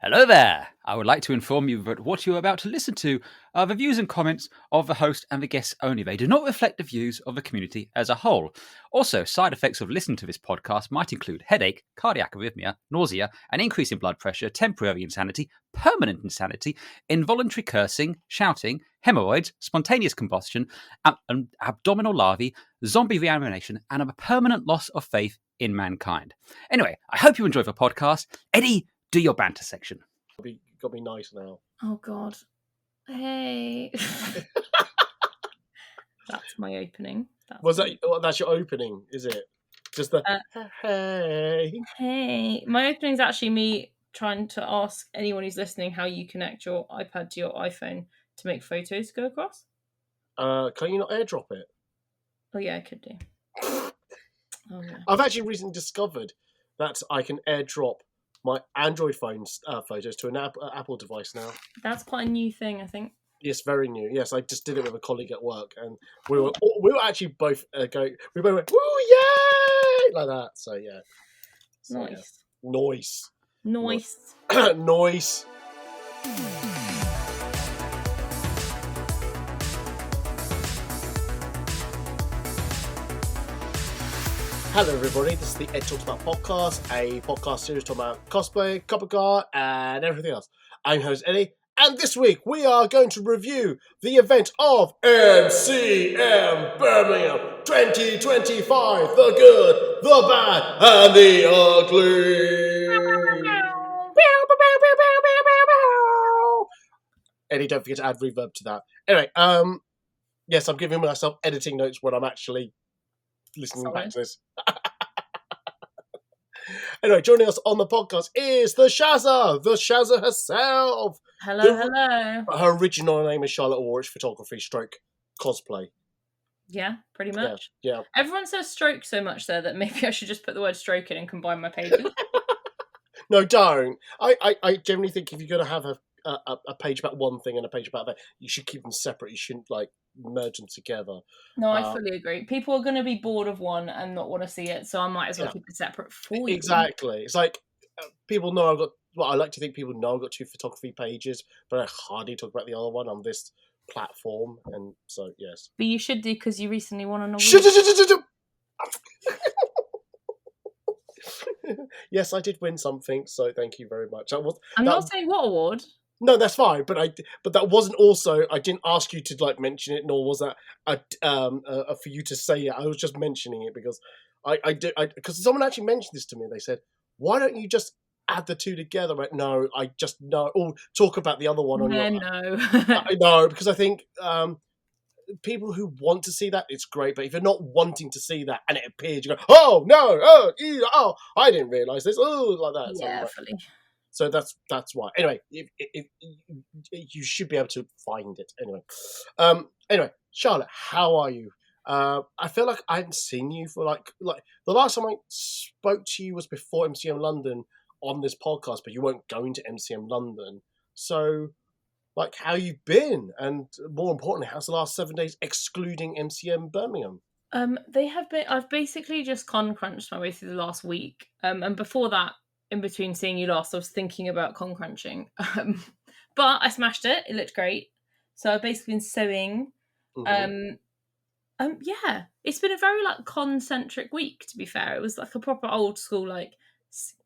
Hello there! I would like to inform you that what you are about to listen to are the views and comments of the host and the guests only. They do not reflect the views of the community as a whole. Also, side effects of listening to this podcast might include headache, cardiac arrhythmia, nausea, an increase in blood pressure, temporary insanity, permanent insanity, involuntary cursing, shouting, hemorrhoids, spontaneous combustion, abdominal larvae, zombie reanimation, and a permanent loss of faith in mankind. Anyway, I hope you enjoy the podcast. Eddie, do your banter section. Got me nice now. Oh God. Hey. That's my opening. That's your opening, is it? Just the hey. Hey. My opening's actually me trying to ask anyone who's listening how you connect your iPad to your iPhone to make photos go across. Can you not airdrop it? Oh yeah, I could do. Oh yeah. I've actually recently discovered that I can airdrop my Android phone's photos to an Apple device now. That's quite a new thing, I think. Yes, very new. Yes, I just did it with a colleague at work, and we were actually both going. We both went, "Woo, yay!" like that. So yeah. So, Nice. Yeah. Noise. Noise. Hello everybody, this is the Ed Talks About podcast, a podcast series talking about cosplay, copper car, and everything else. I'm your host Eddie, and this week we are going to review the event of MCM Birmingham 2025, the good, the bad, and the ugly. Eddie, don't forget to add reverb to that. Anyway, yes, I'm giving myself editing notes when I'm actually listening back to this. Anyway, joining us on the podcast is the Shazza herself. Hello. Her original name is Charlotte Warwick Photography / Cosplay. Yeah, pretty much. Yeah. Everyone says stroke so much there that maybe I should just put the word stroke in and combine my pages. No, don't. I generally think if you're going to have a page about one thing and a page about that, you should keep them separate. You shouldn't merge them together. No, I fully agree. People are going to be bored of one and not want to see it, so I might as well keep it separate for you. Exactly. It's like people know I've got. Well, I like to think people know I've got 2 photography pages, but I hardly talk about the other one on this platform, and so yes. But you should do because you recently won an award. Yes, I did win something, so thank you very much. I'm not saying what award. No, that's fine, but that wasn't also. I didn't ask you to mention it, nor was that for you to say it. I was just mentioning it because because someone actually mentioned this to me. They said, "Why don't you just add the 2 together?" But no, I just know. Or talk about the other one on your. No. I know, because I think people who want to see that, it's great. But if you're not wanting to see that and it appears, you go, "Oh no! Oh, I didn't realise this." Oh, like that. Yeah, fully. So that's why. Anyway, if you should be able to find it. Anyway, Charlotte, how are you? I feel like I hadn't seen you for like the last time I spoke to you was before MCM London on this podcast, but you weren't going to MCM London. So, how you been? And more importantly, how's the last 7 days, excluding MCM Birmingham? They have been. I've basically just con crunched my way through the last week. And before that, in between seeing you last, I was thinking about con crunching. But I smashed it. It looked great. So I've basically been sewing. Mm-hmm. Yeah, it's been a very con-centric week, to be fair. It was a proper old school,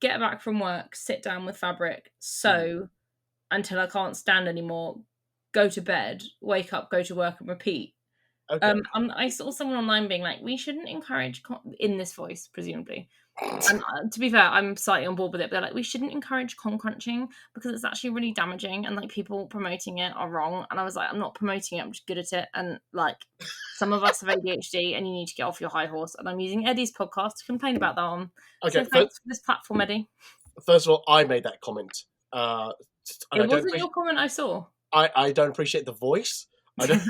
get back from work, sit down with fabric, sew until I can't stand anymore, go to bed, wake up, go to work and repeat. Okay. I saw someone online being like, we shouldn't encourage in this voice, presumably. And to be fair, I'm slightly on board with it. But they're like, we shouldn't encourage con crunching because it's actually really damaging, and people promoting it are wrong. And I was like, I'm not promoting it. I'm just good at it. And some of us have ADHD, and you need to get off your high horse. And I'm using Eddie's podcast to complain about that on. Okay, so thanks for this platform, Eddie. First of all, I made that comment. It wasn't your comment I saw. I don't appreciate the voice. I don't.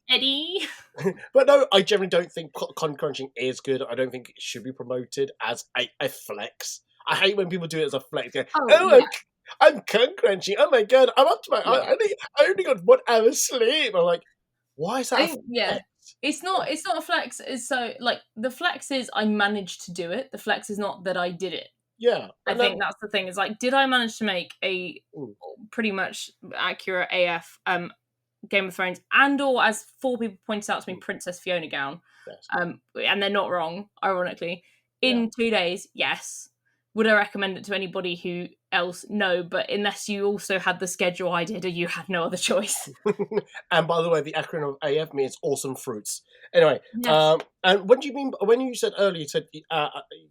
Eddie. But no, I generally don't think con crunching is good. I don't think it should be promoted as a flex. I hate when people do it as a flex. I'm con crunching. Oh my god, I'm up to my. I only got 1 hour sleep. I'm like, why is that? It's not a flex. It's so the flex is I managed to do it. The flex is not that I did it. Yeah. I think that's the thing. Is like, did I manage to make a pretty much accurate AF Game of Thrones and/or, as 4 people pointed out to me, Princess Fiona gown? Yes. And they're not wrong, ironically. In 2 days, yes. Would I recommend it to anybody who else? No, but unless you also had the schedule I did, or you had no other choice. And by the way, the acronym of AF means awesome fruits. Anyway, Yes. and what do you mean when you said earlier? You said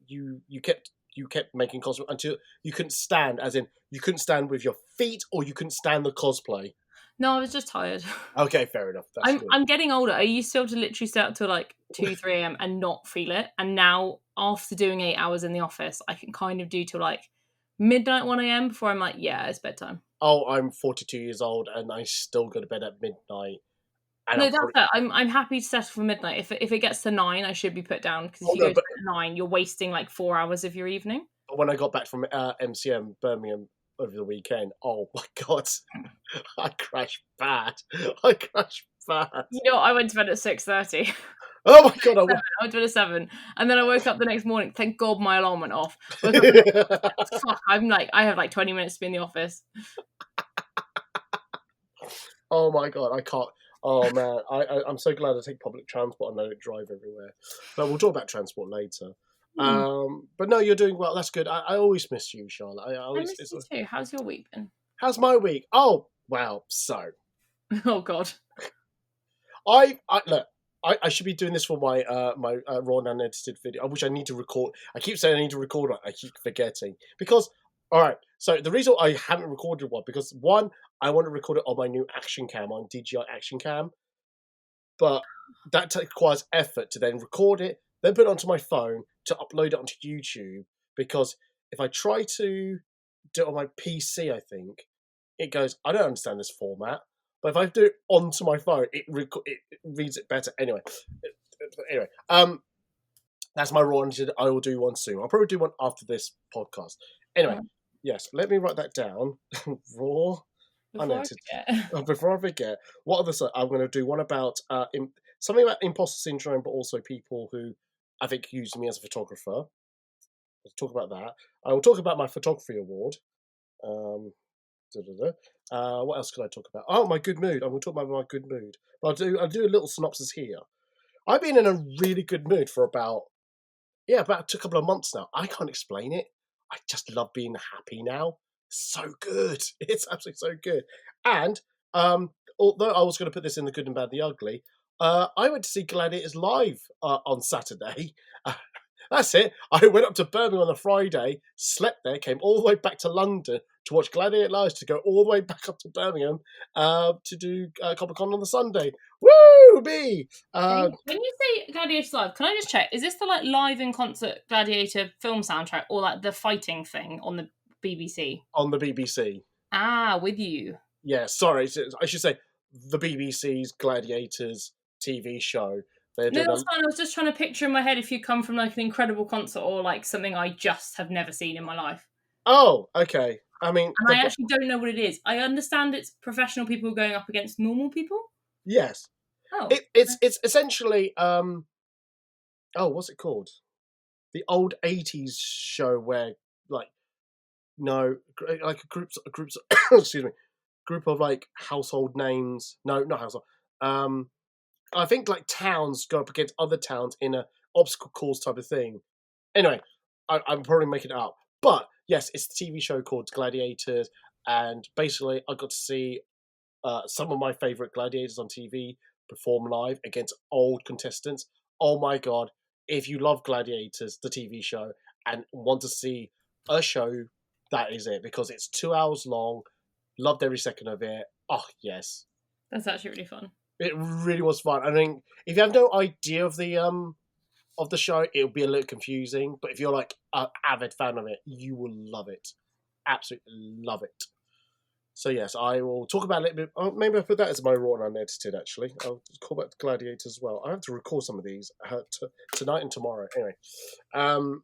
you kept making cosplay until you couldn't stand, as in you couldn't stand with your feet, or you couldn't stand the cosplay. No, I was just tired. Okay, fair enough. That's good. I'm getting older. I used to be able to literally stay up till like 2, 3 a.m. and not feel it. And now, after doing 8 hours in the office, I can kind of do till like midnight, 1 a.m. before I'm like, yeah, it's bedtime. Oh, I'm 42 years old and I still go to bed at midnight. And No, that's fair. I'm happy to settle for midnight. If it gets to 9, I should be put down, because if you go to bed at 9, you're wasting like 4 hours of your evening. But when I got back from MCM Birmingham over the weekend, oh my god, I crashed bad. You know, I went to bed at 6:30. Oh my god, I went to bed at 7, and then I woke up the next morning. Thank God my alarm went off. Fuck, I have like 20 minutes to be in the office. Oh my god, I can't. Oh man, I'm so glad I take public transport and I don't drive everywhere. But we'll talk about transport later. But no, you're doing well. That's good. I always miss you, Charlotte. I miss you too. How's your week been? How's my week? Oh well, so. Oh god. Look. I should be doing this for my my raw and unedited video, which I need to record. I keep saying I need to record it. I keep forgetting because. All right. So the reason I haven't recorded one, because one, I want to record it on my new action cam, on DJI Action Cam, but that requires effort to then record it, then put it onto my phone to upload it onto YouTube. Because if I try to do it on my PC, I think it goes, I don't understand this format. But if I do it onto my phone, it reads it better. Anyway, that's my raw unedited. I will do one soon. I'll probably do one after this podcast. Anyway. Yes, let me write that down. Raw, unedited. Before I forget, what other stuff? I'm going to do one about something about imposter syndrome, but also people who I think use me as a photographer. Let's talk about that. I will talk about my photography award. What else can I talk about? Oh, my good mood. I will talk about my good mood. But I'll do a little synopsis here. I've been in a really good mood for about a couple of months now. I can't explain it. I just love being happy now. So good. It's absolutely so good. And although I was going to put this in the good and bad, the ugly, I went to see Gladiators live on Saturday. That's it. I went up to Birmingham on a Friday, slept there, came all the way back to London to watch Gladiator live, to go all the way back up to Birmingham to do Comic-Con on the Sunday. Woo! Me! When you say Gladiators live, can I just check? Is this the like live in concert Gladiator film soundtrack, or like the fighting thing on the BBC? On the BBC. Ah, with you. Yeah, sorry. I should say the BBC's Gladiators TV show. No, that's fine. I was just trying to picture in my head if you come from like an incredible concert or like something I just have never seen in my life. Oh, okay. I mean, and I actually don't know what it is. I understand it's professional people going up against normal people. Yes. Oh, it's essentially what's it called? The old 80s show where like a group excuse me, group of like household names. No, not household. I think like towns go up against other towns in a obstacle course type of thing. Anyway, I'm probably making it up, but yes, it's a TV show called Gladiators, and basically I got to see some of my favorite gladiators on TV perform live against old contestants. Oh my god! If you love Gladiators, the TV show, and want to see a show, that is it, because it's 2 hours long. Loved every second of it. Oh yes, that's actually really fun. It really was fun. I think if you have no idea of the show, it'll be a little confusing. But if you're like an avid fan of it, you will love it. Absolutely love it. So yes, I will talk about it a little bit. Oh, maybe I'll put that as my raw and unedited, actually. I'll call back to Gladiators as well. I have to record some of these tonight and tomorrow. Anyway. I've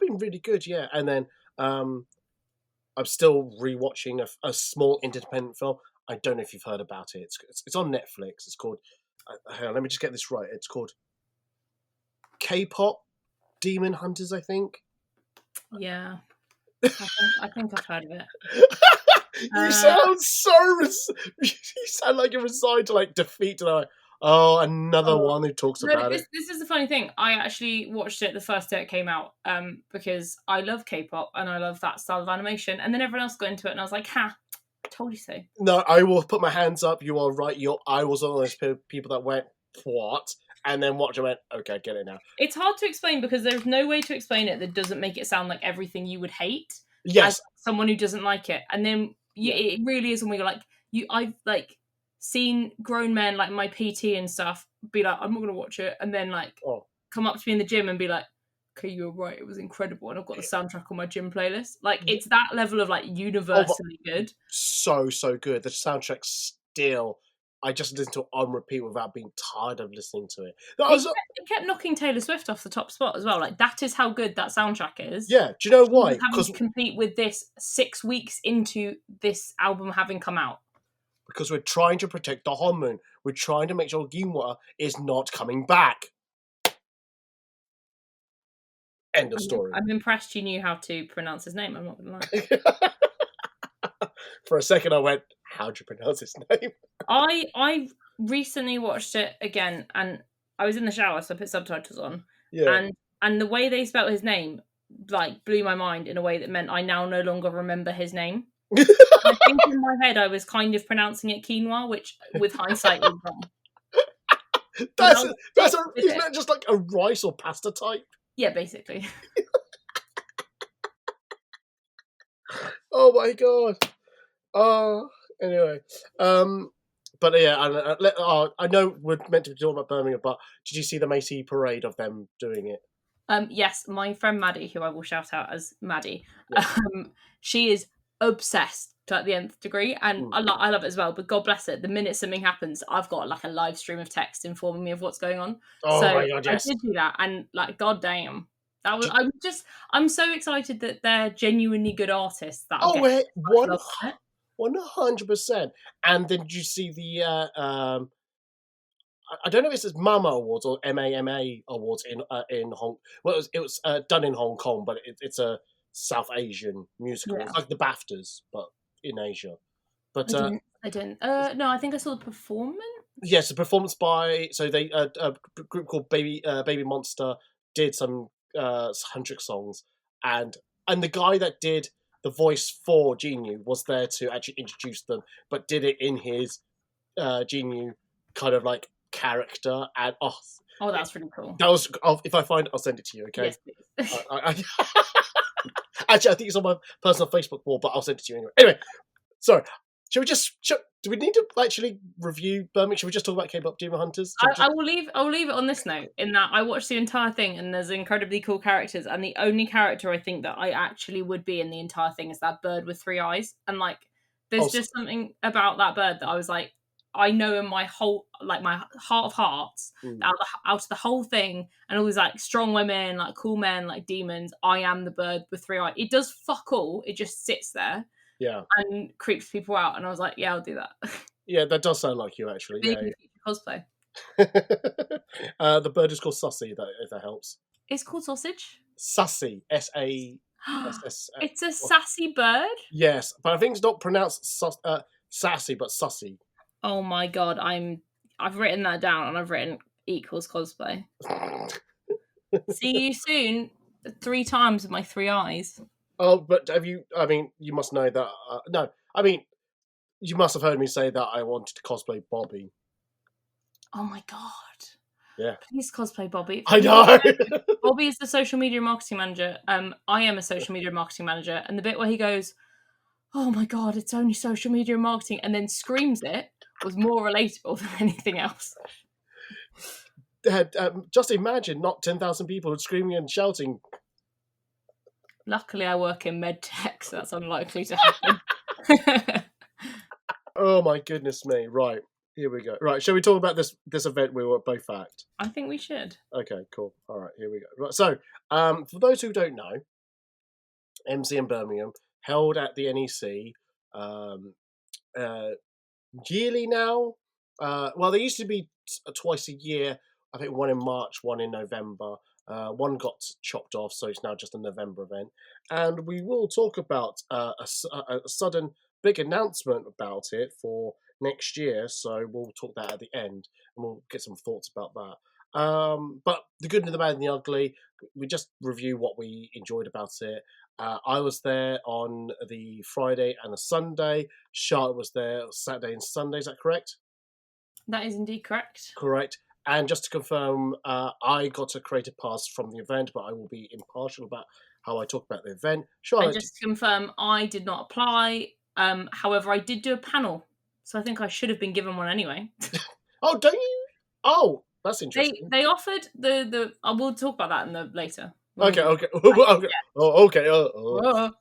been really good, yeah. And then I'm still rewatching a small independent film. I don't know if you've heard about it. It's on Netflix. It's called. Hang on, let me just get this right. It's called K-pop Demon Hunters, I think. Yeah, I think I've heard of it. You sound so... you sound like you're resigned to, like, defeat. And I'm like, oh, another one who talks about it. This is the funny thing. I actually watched it the first day it came out because I love K-pop and I love that style of animation. And then everyone else got into it and I was like, ha, told you so. No, I will put my hands up. You are right. I was one of those people that went, what? And then watched and went, okay, I get it now. It's hard to explain because there's no way to explain it that doesn't make it sound like everything you would hate. Yes. As someone who doesn't like it. And then it really is when you're like, I've like seen grown men like my PT and stuff be like, I'm not going to watch it. And then like come up to me in the gym and be like, okay, you're right, it was incredible. And I've got the soundtrack on my gym playlist. Like, it's that level of like universally good. So good. The soundtrack still... I just listened to it on repeat without being tired of listening to it. It kept knocking Taylor Swift off the top spot as well. Like, that is how good that soundtrack is. Yeah, do you know why? Having to compete with this 6 weeks into this album having come out. Because we're trying to protect the Honmun. We're trying to make sure Ginwa is not coming back. End of story. I'm impressed you knew how to pronounce his name. I'm not going to lie. For a second, I went, how do you pronounce his name? I recently watched it again, and I was in the shower, so I put subtitles on. Yeah. And the way they spelt his name, like, blew my mind in a way that meant I now no longer remember his name. I think in my head I was kind of pronouncing it quinoa, which, with hindsight, is wrong. Isn't that just like a rice or pasta type? Yeah, basically. Oh my god. Anyway. But yeah, I know we're meant to be talking about Birmingham, but did you see the Macy parade of them doing it? Yes, my friend Maddie, who I will shout out as Maddie, she is obsessed to the nth degree, and I love it as well. But God bless it, the minute something happens, I've got like a live stream of text informing me of what's going on. Oh so my god, yes. I did do that, and like, god damn, that was. I'm so excited that they're genuinely good artists. That 100%. And then did you see the I don't know if it's MAMA Awards or MAMA Awards in Hong. Well, it was done in Hong Kong, but it's a South Asian musical. Yeah. It's like the BAFTAs, but in Asia. But I didn't. No, I think I saw the performance. Yes, a performance by they a group called Baby Monster did some Huntrick songs, and the guy that did the voice for Genu was there to actually introduce them, but did it in his Genu kind of like character. And that's really cool. That was, if I find it, I'll send it to you. Okay. Yes, please. Actually, I think it's on my personal Facebook wall, but I'll send it to you anyway. Anyway, sorry. Do we need to actually review Birmingham? Should we just talk about K-pop Demon Hunters? I will leave it on this note, in that I watched the entire thing and there's incredibly cool characters, and the only character I think that I actually would be in the entire thing is that bird with 3 eyes. And like, there's just something about that bird that I was like, I know in my whole, like, my heart of hearts, out of the whole thing, and all these like strong women, like cool men, like demons, I am the bird with 3 eyes. It does fuck all. It just sits there. Yeah. And creeps people out. And I was like, yeah, I'll do that. Yeah, that does sound like you, actually. Yeah. Cosplay. The bird is called Sussy, if that helps. It's called Sausage? Sussy. S-A-S-S. It's a sassy bird? Yes, but I think it's not pronounced sassy, but Sussy. Oh my god, I've written that down, and I've written equals cosplay. See you soon 3 times with my 3 eyes. Oh, but have you? I mean, you must know that. No, I mean, you must have heard me say that I wanted to cosplay Bobby. Oh my god! Yeah, please cosplay Bobby. I know. Bobby is the social media marketing manager. I am a social media marketing manager, and the bit where he goes, "Oh my god, it's only social media marketing," and then screams it, was more relatable than anything else. Just imagine not 10,000 people screaming and shouting. Luckily, I work in med tech, so that's unlikely to happen. Oh my goodness me! Right, here we go. Right, shall we talk about this event we were both at? I think we should. Okay, cool. All right, here we go. Right, so for those who don't know, MCM Birmingham held at the NEC yearly now. Well, they used to be twice a year. I think one in March, one in November. One got chopped off, so it's now just a November event. And we will talk about a sudden big announcement about it for next year. So we'll talk that at the end, and we'll get some thoughts about that. But the good and the bad and the ugly, we just review what we enjoyed about it. I was there on the Friday and the Sunday. Charlotte was there Saturday and Sunday. Is that correct? That is indeed correct. Correct. And just to confirm, I got a creative pass from the event, but I will be impartial about how I talk about the event. Charlotte, And just to confirm, I did not apply. However, I did do a panel, so I think I should have been given one anyway. oh, don't you? Oh, that's interesting. They offered the. I will talk about that in the later. Okay. Yeah. Oh, okay. Oh.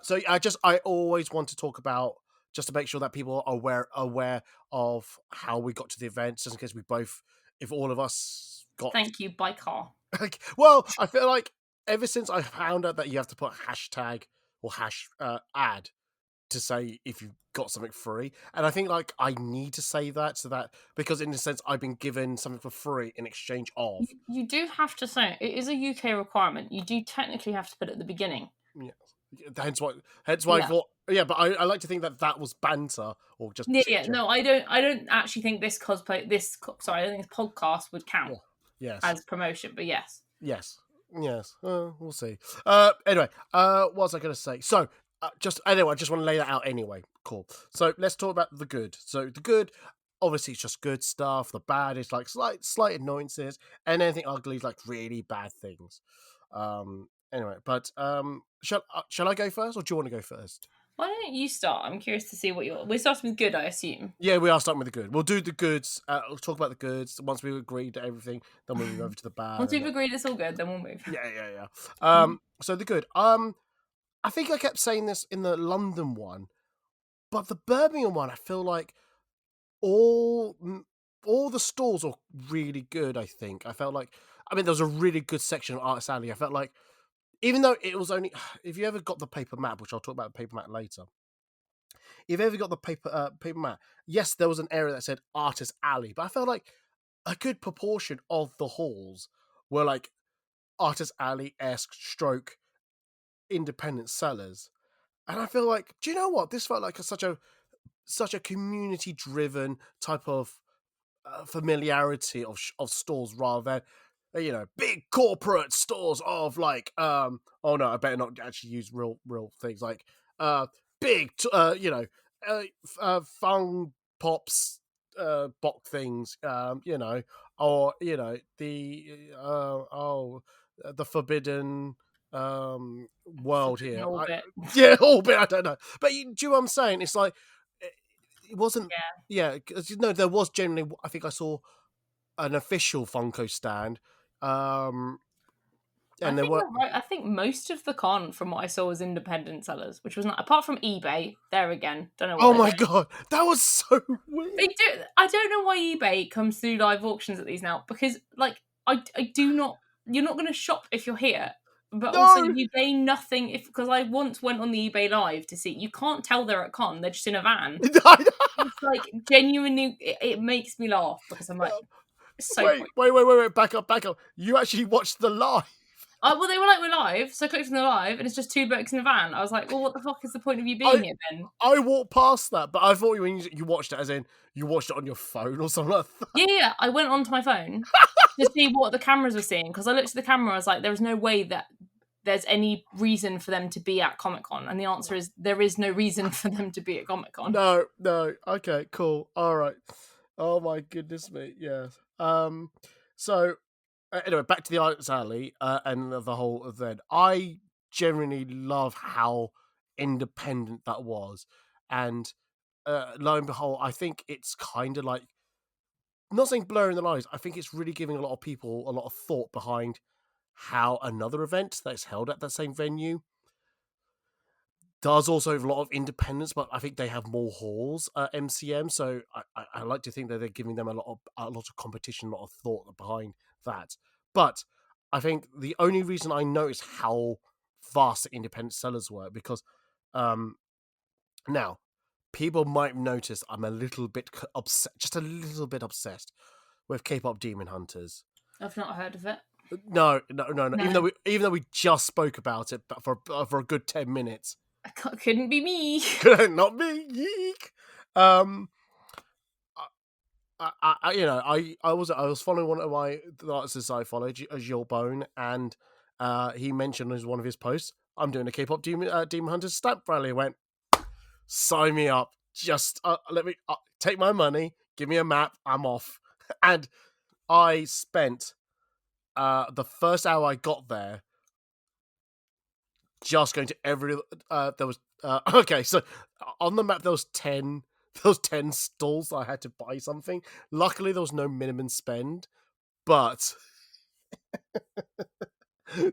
So I always want to talk about, just to make sure that people are aware of how we got to the event, just in case if all of us got. Thank you, by car. Well, I feel like ever since I found out that you have to put hashtag or ad to say if you got something free, and I think like I need to say that because in a sense I've been given something for free in exchange of. You do have to say it is a UK requirement. You do technically have to put it at the beginning. Yeah. Hence why I thought, but I like to think that was banter or just No, I don't actually think this I don't think this podcast would count as promotion, but yes, we'll see. Anyway, what was I going to say? So I just want to lay that out anyway. Cool. So let's talk about the good. So the good, obviously, it's just good stuff. The bad is like slight annoyances, and anything ugly is like really bad things. Anyway, but shall I go first, or do you want to go first? Why don't you start? I'm curious to see what we're starting with. Good, I assume. Yeah, we are starting with the good. We'll do the goods. We'll talk about the goods once we've agreed to everything. Then we'll move over to the bad. Once we've agreed it's all good, then we'll move. Yeah. So the good. I think I kept saying this in the London one, but the Birmingham one, I feel like all the stalls are really good. I think I felt like, there was a really good section of Artist Alley. I felt like, even though it was only, if you ever got the paper map, which I'll talk about the paper map later. If you ever got the paper map, yes, there was an area that said Artist Alley, but I felt like a good proportion of the halls were like Artist Alley-esque stroke independent sellers. And I feel like, do you know what? This felt like such a community-driven type of familiarity of stores rather than, big corporate stores of like, oh no, I better not actually use real things like big, fun pops, box things, or the forbidden world here. Orbit. Orbit. I don't know, but do you know what I'm saying? It's like it wasn't. Yeah, because there was generally. I think I saw an official Funko stand. And there were. Right. I think most of the con, from what I saw, was independent sellers, which was not apart from eBay. There again, don't know. Oh my god, that was so weird. They do. I don't know why eBay comes through live auctions at these now, because like I do not. You're not going to shop if you're here, but also you gain nothing because I once went on the eBay live to see. You can't tell they're at con; they're just in a van. It's like genuinely, it makes me laugh because I'm like, wait, back up. You actually watched the live. Well, they were like, we're live, so I clicked on the live, and it's just two blokes in a van. I was like, well, what the fuck is the point of you being here, then? I walked past that, but I thought when you watched it, as in, you watched it on your phone or something like that. Yeah, I went onto my phone to see what the cameras were seeing, because I looked at the camera, I was like, there's no way that there's any reason for them to be at Comic-Con, and the answer is, there is no reason for them to be at Comic-Con. No, okay, cool, alright. Oh my goodness me, yeah. So, anyway, back to the Artist Alley and the whole event. I genuinely love how independent that was. And lo and behold, I think it's kind of like, I'm not saying blurring the lines, I think it's really giving a lot of people a lot of thought behind how another event that's held at that same venue does also have a lot of independence, but I think they have more halls at MCM. So I like to think that they're giving them a lot of competition, a lot of thought behind that. But I think the only reason I noticed how vast the independent sellers were, because now people might notice I'm a little bit obsessed with K-pop Demon Hunters. I've not heard of it. No. No. Even though we just spoke about it, but for a good 10 minutes. Couldn't be me. Not me. Yeek. I was following one of the artists I follow, Jill Bone, and he mentioned as one of his posts, I'm doing a K-pop Demon Hunters stamp rally. I went, sign me up. Just let me take my money, give me a map, I'm off. And I spent the first hour I got there just going to every. There was okay, so on the map there was 10 stalls. I had to buy something. Luckily, there was no minimum spend, but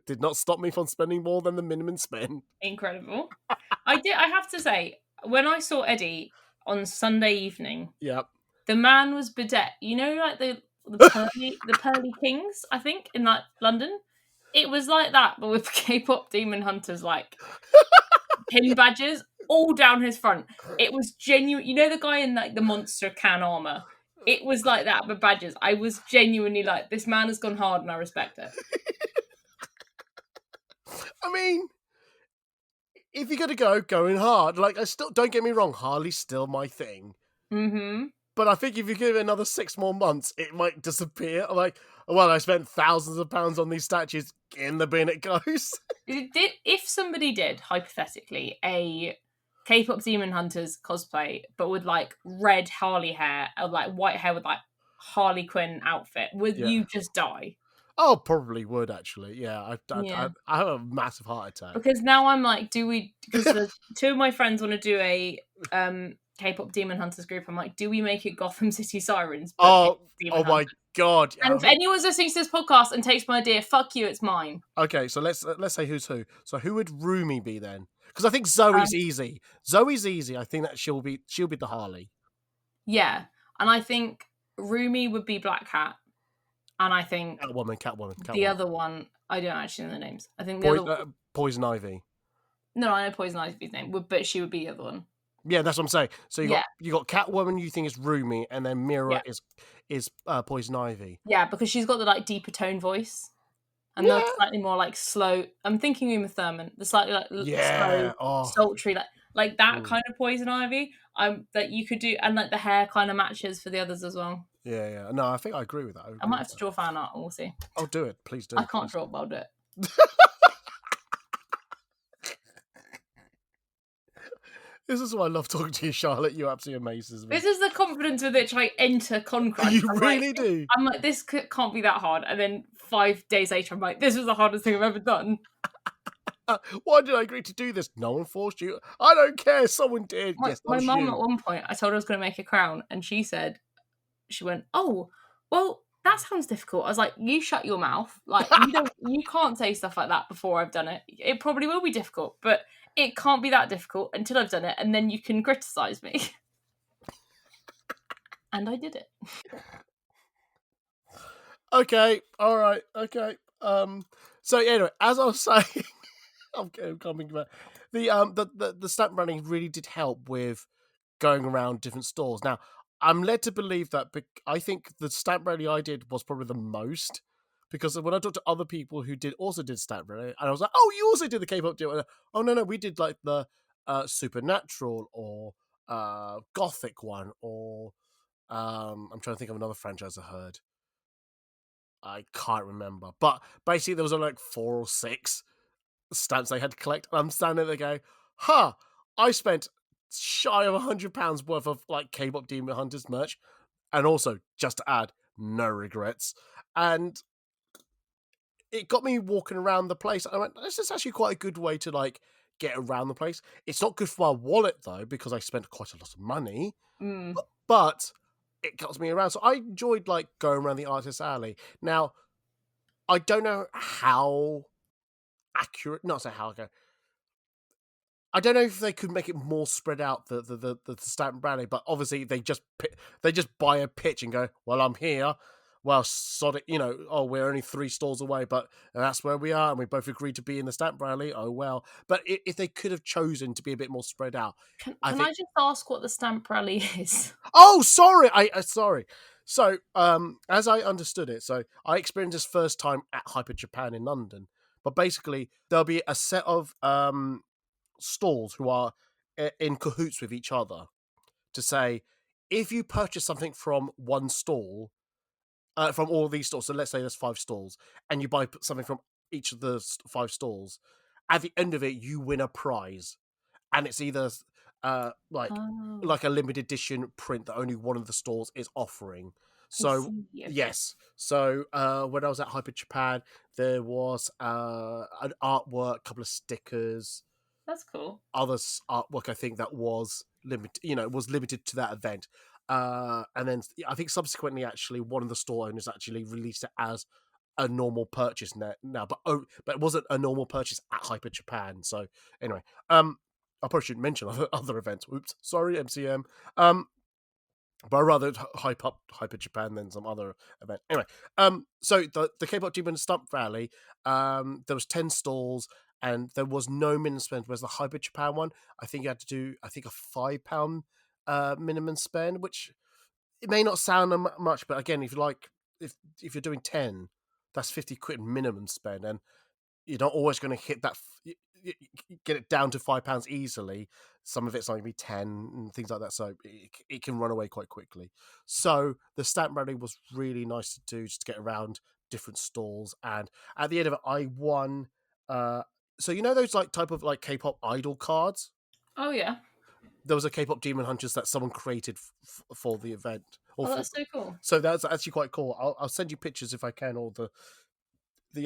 did not stop me from spending more than the minimum spend. Incredible. I have to say, when I saw Eddie on Sunday evening, Yep. the man was bedecked. You know, like the pearly kings, I think, in like London. It was like that, but with K-pop Demon Hunters, like pin badges all down his front. It was genuine. You know, the guy in like the monster can armor. It was like that with badges. I was genuinely like, this man has gone hard, and I respect it. I mean, if you're gonna go in hard, like I still don't get me wrong, Harley's still my thing. Mm-hmm. But I think if you give it another 6 more months, it might disappear. Like, well, I spent thousands of pounds on these statues. In the bin it goes. If somebody did, hypothetically, a K-pop Demon Hunters cosplay, but with like red Harley hair or like white hair with like Harley Quinn outfit, would you just die? Oh, probably would actually. Yeah, Yeah. I have a massive heart attack. Because now I'm like, because two of my friends want to do a K-pop Demon Hunters group. I'm like, do we make it Gotham City Sirens? Oh my god! And if anyone's listening to this podcast and takes my idea, fuck you, it's mine. Okay, so let's say who's who. So who would Rumi be then? Because I think Zoe's easy. Zoe's easy. I think that she'll be the Harley. Yeah, and I think Rumi would be Black Cat, and I think Catwoman. The other one, I don't actually know the names. I think the other Poison Ivy. No, I know Poison Ivy's name, but she would be the other one. Yeah, that's what I'm saying. So you got Catwoman. You think is Rumi, and then Mira is Poison Ivy. Yeah, because she's got the like deeper tone voice, and the slightly more like slow. I'm thinking Uma Thurman, the slightly like slow, sultry, like that kind of Poison Ivy. That you could do, and like the hair kind of matches for the others as well. Yeah. No, I think I agree with that. I might have to draw fan art. We'll see. I'll do it. Please do. I can't draw it, but I'll do it. This is why I love talking to you, Charlotte. You absolutely amazes me. This is the confidence with which I enter Concrunch. You really do. I'm like, this can't be that hard. And then 5 days later, I'm like, this was the hardest thing I've ever done. Why did I agree to do this? No one forced you. I don't care. Someone did. My mum at one point, I told her I was going to make a crown. And she went, oh, well, that sounds difficult. I was like, you shut your mouth. Like, you can't say stuff like that before I've done it. It probably will be difficult, but it can't be that difficult until I've done it, and then you can criticize me. And I did it. Okay, all right, okay. So anyway, as I was saying, I'm coming back. The stamp running really did help with going around different stores. Now, I'm led to believe that I think the stamp rally I did was probably the most. Because when I talked to other people who also did stamp rally, and I was like, "Oh, you also did the K-pop deal?" Oh no, we did like the Supernatural or Gothic one, or I'm trying to think of another franchise I heard. I can't remember, but basically there was only like 4 or 6 stamps they had to collect. And I'm standing there going, "Huh, I spent shy of £100 worth of like K-pop Demon Hunters merch," and also just to add, no regrets. And it got me walking around the place. I went, this is actually quite a good way to like get around the place. It's not good for my wallet though, because I spent quite a lot of money, but it got me around. So I enjoyed like going around the Artist Alley. Now, I don't know how accurate, not say how accurate. I don't know if they could make it more spread out, the stamp rally, but obviously they just buy a pitch and go, well, I'm here. Well, sod it, we're only 3 stores away, but that's where we are, and we both agreed to be in the stamp rally. Oh, well. But if they could have chosen to be a bit more spread out. Can I just ask what the stamp rally is? Oh, sorry. Sorry. So, as I understood it, so I experienced this first time at Hyper Japan in London. But basically, there'll be a set of stalls who are in cahoots with each other to say, if you purchase something from one stall, from all these stalls, so let's say there's 5 stalls, and you buy something from each of the 5 stalls, at the end of it, you win a prize, and it's either like Oh, a limited edition print that only one of the stores is offering. I So see. Okay. yes, so when I was at Hyper Japan, there was an artwork, a couple of stickers, That's cool. other artwork. I think that was limited, was limited to that event. And then I think subsequently, actually, one of the store owners actually released it as a normal purchase now, but it wasn't a normal purchase at Hyper Japan. So anyway, I probably shouldn't mention other events. Oops, sorry, MCM. But I'd rather hype up Hyper Japan than some other event. Anyway, so the K-pop Demon Stump Rally, there was 10 stalls and there was no minimum spend. Whereas the Hyper Japan one, I think you had to do a £5 minimum spend, which it may not sound much, but again, if you're doing 10, that's 50 quid minimum spend, and you're not always going to hit that. Get it down to £5 easily. Some of it's only be 10 and things like that, so it can run away quite quickly. So the stamp rally was really nice to do, just to get around different stalls, and at the end of it, I won. So those type of K-pop idol cards. Oh yeah. There was a K-pop Demon Hunters that someone created for the event. Oh, that's so cool. So that's actually quite cool. I'll send you pictures if I can, or the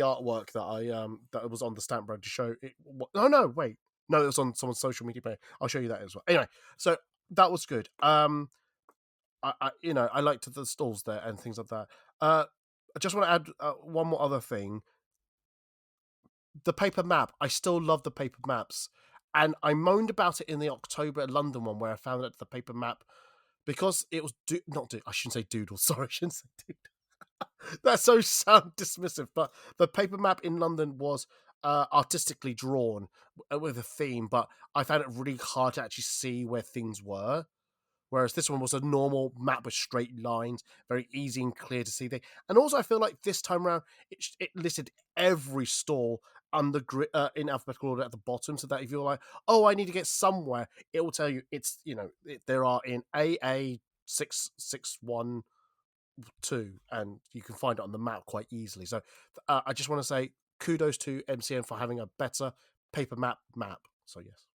artwork that was on the stamp run to show it. No, wait, no, it was on someone's social media page. I'll show you that as well. Anyway, so that was good. I liked the stalls there and things like that. I just want to add one more other thing. The paper map. I still love the paper maps, and I moaned about it in the October London one where I found that the paper map, because it was I shouldn't say doodle. Sorry, I shouldn't say doodle. That's so sound dismissive, but the paper map in London was artistically drawn with a theme, but I found it really hard to actually see where things were. Whereas this one was a normal map with straight lines, very easy and clear to see. And also, I feel like this time around, it listed every stall under in alphabetical order at the bottom, so that if you're like, oh, I need to get somewhere, it will tell you it's there are in AA 661. And you can find it on the map quite easily. So I just want to say kudos to MCN for having a better paper map. So yes.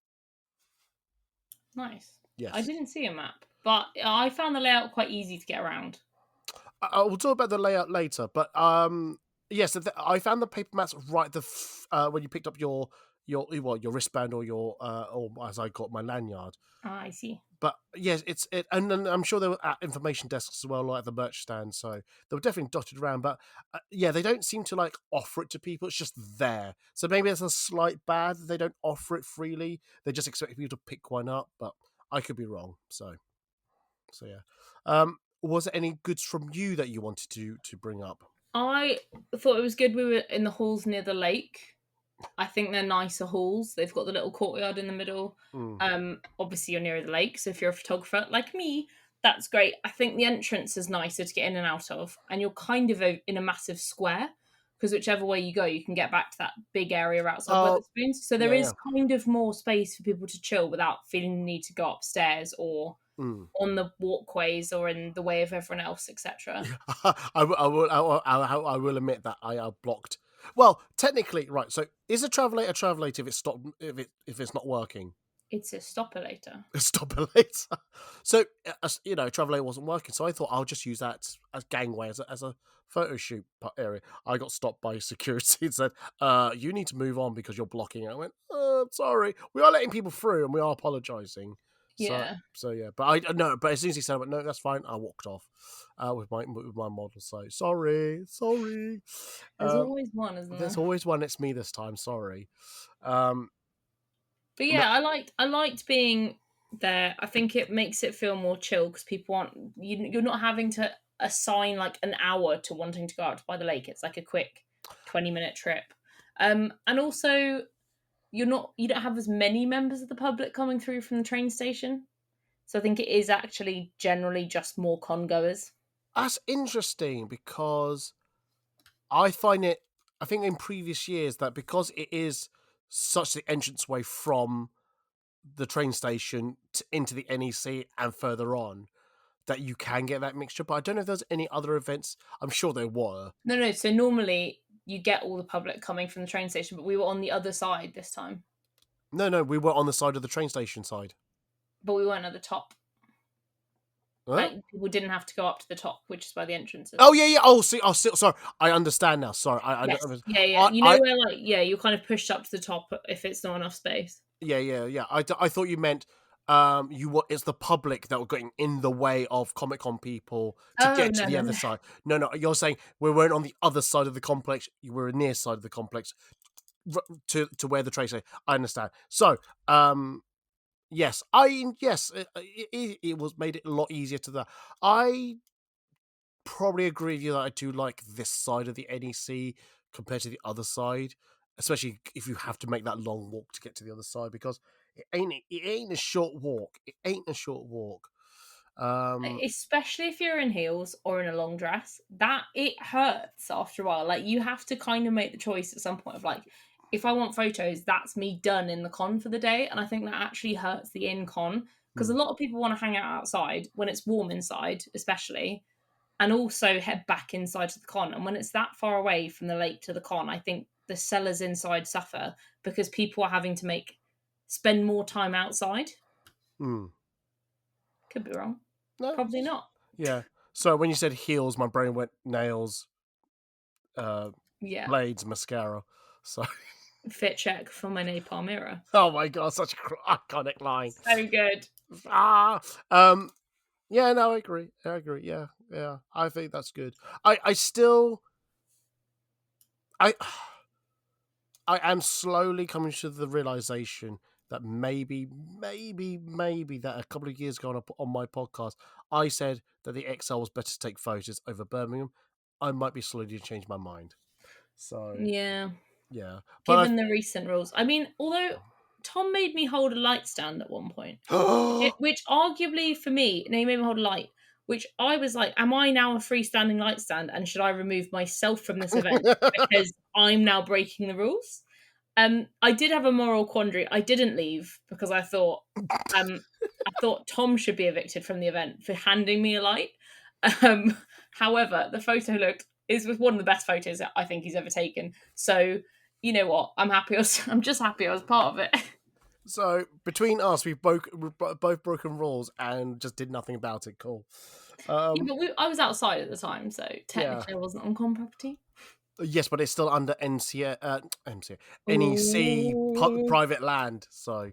Nice. Yes. I didn't see a map, but I found the layout quite easy to get around. I will talk about the layout later, but yes, I found the paper maps right when you picked up your wristband or your or as I got my lanyard. Ah, I see. But yes, and I'm sure there were at information desks as well, like the merch stand. So they were definitely dotted around. But yeah, they don't seem to offer it to people. It's just there. So maybe it's a slight bad that they don't offer it freely. They just expect people to pick one up. But I could be wrong. So yeah. Was there any goods from you that you wanted to bring up? I thought it was good we were in the halls near the lake. I think they're nicer halls. They've got the little courtyard in the middle. Obviously, you're near the lake, so if you're a photographer like me, that's great. I think the entrance is nicer to get in and out of, and you're kind of in a massive square, because whichever way you go, you can get back to that big area outside Wetherspoons. So there is kind of more space for people to chill without feeling the need to go upstairs or on the walkways or in the way of everyone else, etc. I will admit that I are blocked. Well, technically, right. So, is a travelator if it's if it's not working? It's a stopper later. A stopper later. So, travelator wasn't working. So I thought I'll just use that as gangway as a photo shoot area. I got stopped by security and said, "You need to move on because you're blocking it." I went, "Sorry, we are letting people through and we are apologising." Yeah. So yeah, but But as soon as he said, "No, that's fine," I walked off with my model. So sorry. There's always one, isn't there? There's always one. It's me this time. Sorry. But yeah, I liked being there. I think it makes it feel more chill because people aren't. You're not having to assign an hour to wanting to go out by the lake. It's like a quick 20-minute trip, and also you don't have as many members of the public coming through from the train station. So I think it is actually generally just more con goers. That's interesting because I find it. I think in previous years that because it is such the entranceway from the train station into the NEC and further on, that you can get that mixture. But I don't know if there's any other events. I'm sure there were. No. So normally you get all the public coming from the train station, but we were on the other side this time. No, we were on the side of the train station side. But we weren't at the top. Huh? Like, people didn't have to go up to the top, which is where the entrance is. Oh yeah. Oh, see. Oh, sorry. I understand now. Sorry. Yes. Yeah. You know where, like, you're kind of pushed up to the top if it's not enough space. Yeah. I thought you meant it's the public that were getting in the way of Comic-Con people to get to the other side. No, you're saying we weren't on the other side of the complex. You were near side of the complex to where the train station. I understand. So, yes, it was made it a lot easier to that. I probably agree with you that I do like this side of the NEC compared to the other side, especially if you have to make that long walk to get to the other side, because it ain't a short walk. It ain't a short walk. Especially if you're in heels or in a long dress, that it hurts after a while. Like, you have to kind of make the choice at some point of, like, if I want photos, that's me done in the con for the day. And I think that actually hurts the in con, because a lot of people want to hang out outside when it's warm inside, especially, and also head back inside to the con. And when it's that far away from the lake to the con, I think the sellers inside suffer because people are having to spend more time outside. Could be wrong. No, probably not. Yeah. So when you said heels, my brain went nails, blades, mascara. So fit check for my napalm mirror. Oh my god, such an iconic line. So good. Yeah, no, I agree. Yeah. I think that's good. I am slowly coming to the realization that maybe that a couple of years ago on my podcast, I said that the XL was better to take photos over Birmingham. I might be slowly change my mind. So yeah. But given the recent rules, I mean, although Tom made me hold a light stand at one point, which arguably for me, he made me hold a light, which I was like, am I now a freestanding light stand, and should I remove myself from this event because I'm now breaking the rules? I did have a moral quandary. I didn't leave because I thought Tom should be evicted from the event for handing me a light. However, the photo is one of the best photos that I think he's ever taken. So, you know what? I'm just happy I was part of it. So between us, we've both broken rules and just did nothing about it. Cool. But I was outside at the time, so technically I wasn't on con property. Yes, but it's still under NEC private land. So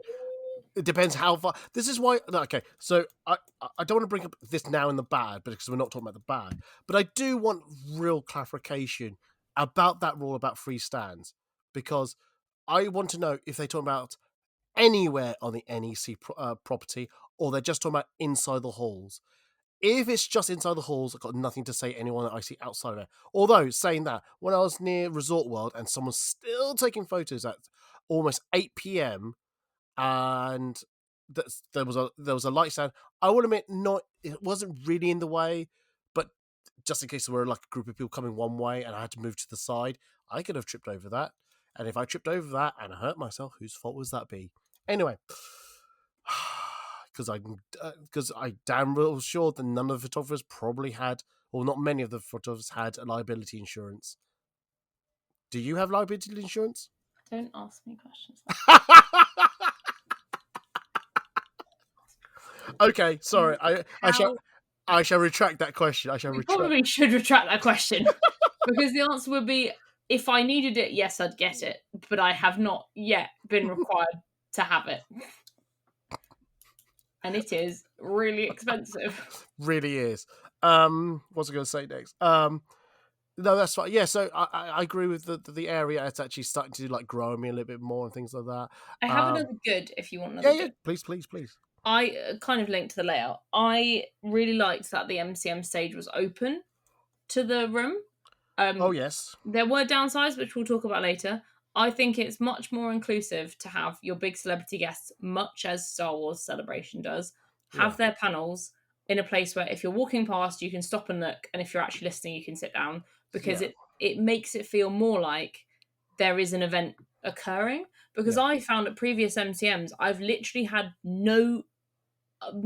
it depends how far. This is why. Okay, so I don't want to bring up this now in the bad, because we're not talking about the bad. But I do want real clarification about that rule about free stands, because I want to know if they're talking about anywhere on the NEC property, or they're just talking about inside the halls. If it's just inside the halls, I've got nothing to say to anyone that I see outside of it. Although, saying that, when I was near Resort World and someone's still taking photos at almost 8 p.m. and there was a light stand, I will admit, it wasn't really in the way, but just in case there were like a group of people coming one way and I had to move to the side, I could have tripped over that. And if I tripped over that and hurt myself, whose fault was that be? Anyway. Because I damn well sure that none of the photographers probably had, or not many of the photographers had, a liability insurance. Do you have liability insurance? Don't ask me questions. Okay, sorry. I shall retract that question. Probably should retract that question because the answer would be, if I needed it, yes, I'd get it, but I have not yet been required to have it. And it is really expensive. Really is. What's I going to say next? No, that's fine. Yeah, so I agree with the area. It's actually starting to like grow on me a little bit more and things like that. I have another good, if you want another good. Please. I kind of linked to the layout. I really liked that the MCM stage was open to the room. Oh, yes. There were downsides, which we'll talk about later. I think it's much more inclusive to have your big celebrity guests, much as Star Wars Celebration does, have their panels in a place where if you're walking past, you can stop and look, and if you're actually listening, you can sit down, because it makes it feel more like there is an event occurring. Because I found at previous MCMs, I've literally had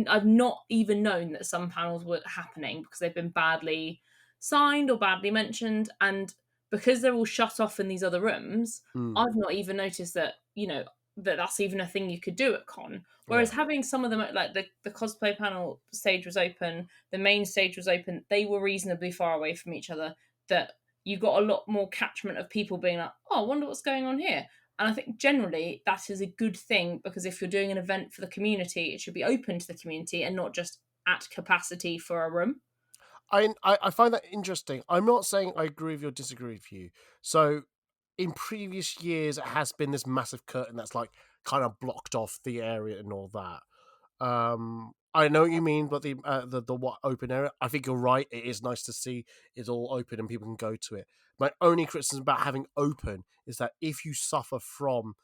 I've not even known that some panels were happening because they've been badly signed or badly mentioned, and because they're all shut off in these other rooms, I've not even noticed that, that that's even a thing you could do at con. Whereas having some of them, like the cosplay panel stage was open, the main stage was open, they were reasonably far away from each other, that you got a lot more catchment of people being like, oh, I wonder what's going on here. And I think generally that is a good thing, because if you're doing an event for the community, it should be open to the community and not just at capacity for a room. I find that interesting. I'm not saying I agree with you or disagree with you. So in previous years, it has been this massive curtain that's like kind of blocked off the area and all that. I know what you mean, but the what open area. I think you're right. It is nice to see it's all open and people can go to it. My only criticism about having open is that if you suffer from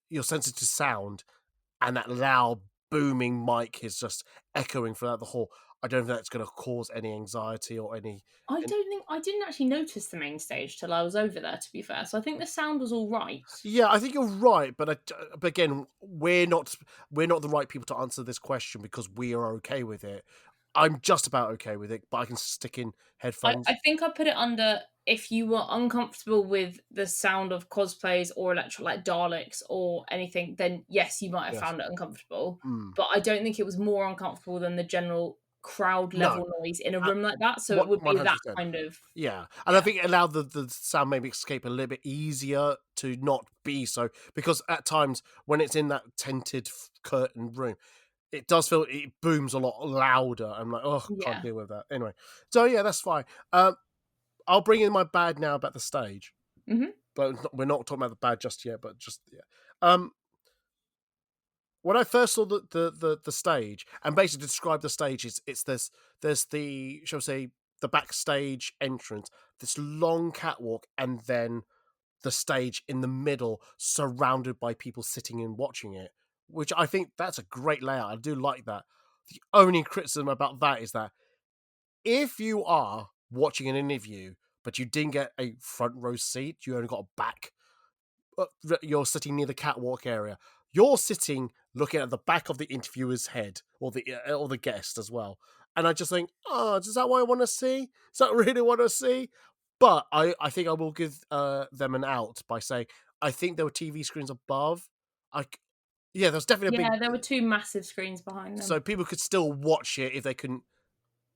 you're sensitive to sound, and that loud booming mic is just echoing throughout the hall, I don't think that's going to cause any anxiety or any. I didn't actually notice the main stage till I was over there, to be fair. So I think the sound was all right. Yeah, I think you're right, but again, we're not the right people to answer this question because we are okay with it. I'm just about okay with it, but I can stick in headphones. I think I put it under, if you were uncomfortable with the sound of cosplays or like Daleks or anything, then yes, you might have found it uncomfortable. But I don't think it was more uncomfortable than the general crowd level noise in a room like that. So it would be 100%. that kind of. Yeah, and I think it allowed the sound maybe escape a little bit easier to not be so, because at times when it's in that tinted curtain room, it does feel it booms a lot louder. I'm like, oh, can't deal with that. Anyway, so yeah, that's fine. I'll bring in my bad now about the stage, but we're not talking about the bad just yet. But just when I first saw the stage, and basically to describe the stage, there's the, shall we say, the backstage entrance, this long catwalk, and then the stage in the middle, surrounded by people sitting and watching it, which I think that's a great layout. I do like that. The only criticism about that is that if you are watching an interview, but you didn't get a front row seat, you only got a back, you're sitting near the catwalk area, you're sitting looking at the back of the interviewer's head, or the guest as well. And I just think, oh, is that what I want to see? Is that really what I see? But I think I will give them an out by saying I think there were TV screens above. Yeah, there's definitely a big. There were two massive screens behind them, so people could still watch it if they couldn't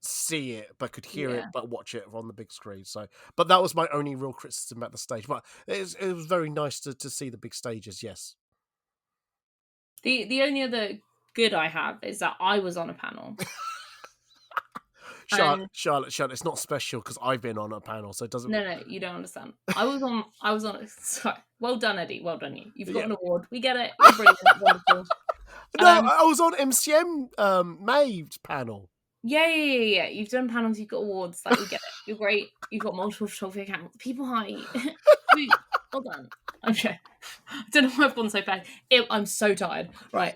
see it, but could hear it, but watch it on the big screen. So, but that was my only real criticism about the stage. But it was very nice to see the big stages. Yes. The only other good I have is that I was on a panel. Charlotte, it's not special because I've been on a panel, so it doesn't. No, you don't understand. I was on. Sorry, well done, Eddie. Well done, you. You've got an award. We get it. You're brilliant. Wonderful. No, I was on MCM Maeve's panel. Yeah. You've done panels. You've got awards. Like, we get it. You're great. You've got multiple photography accounts. People hire you. Well done. Okay. I don't know why I've gone so fast. I'm so tired. Right.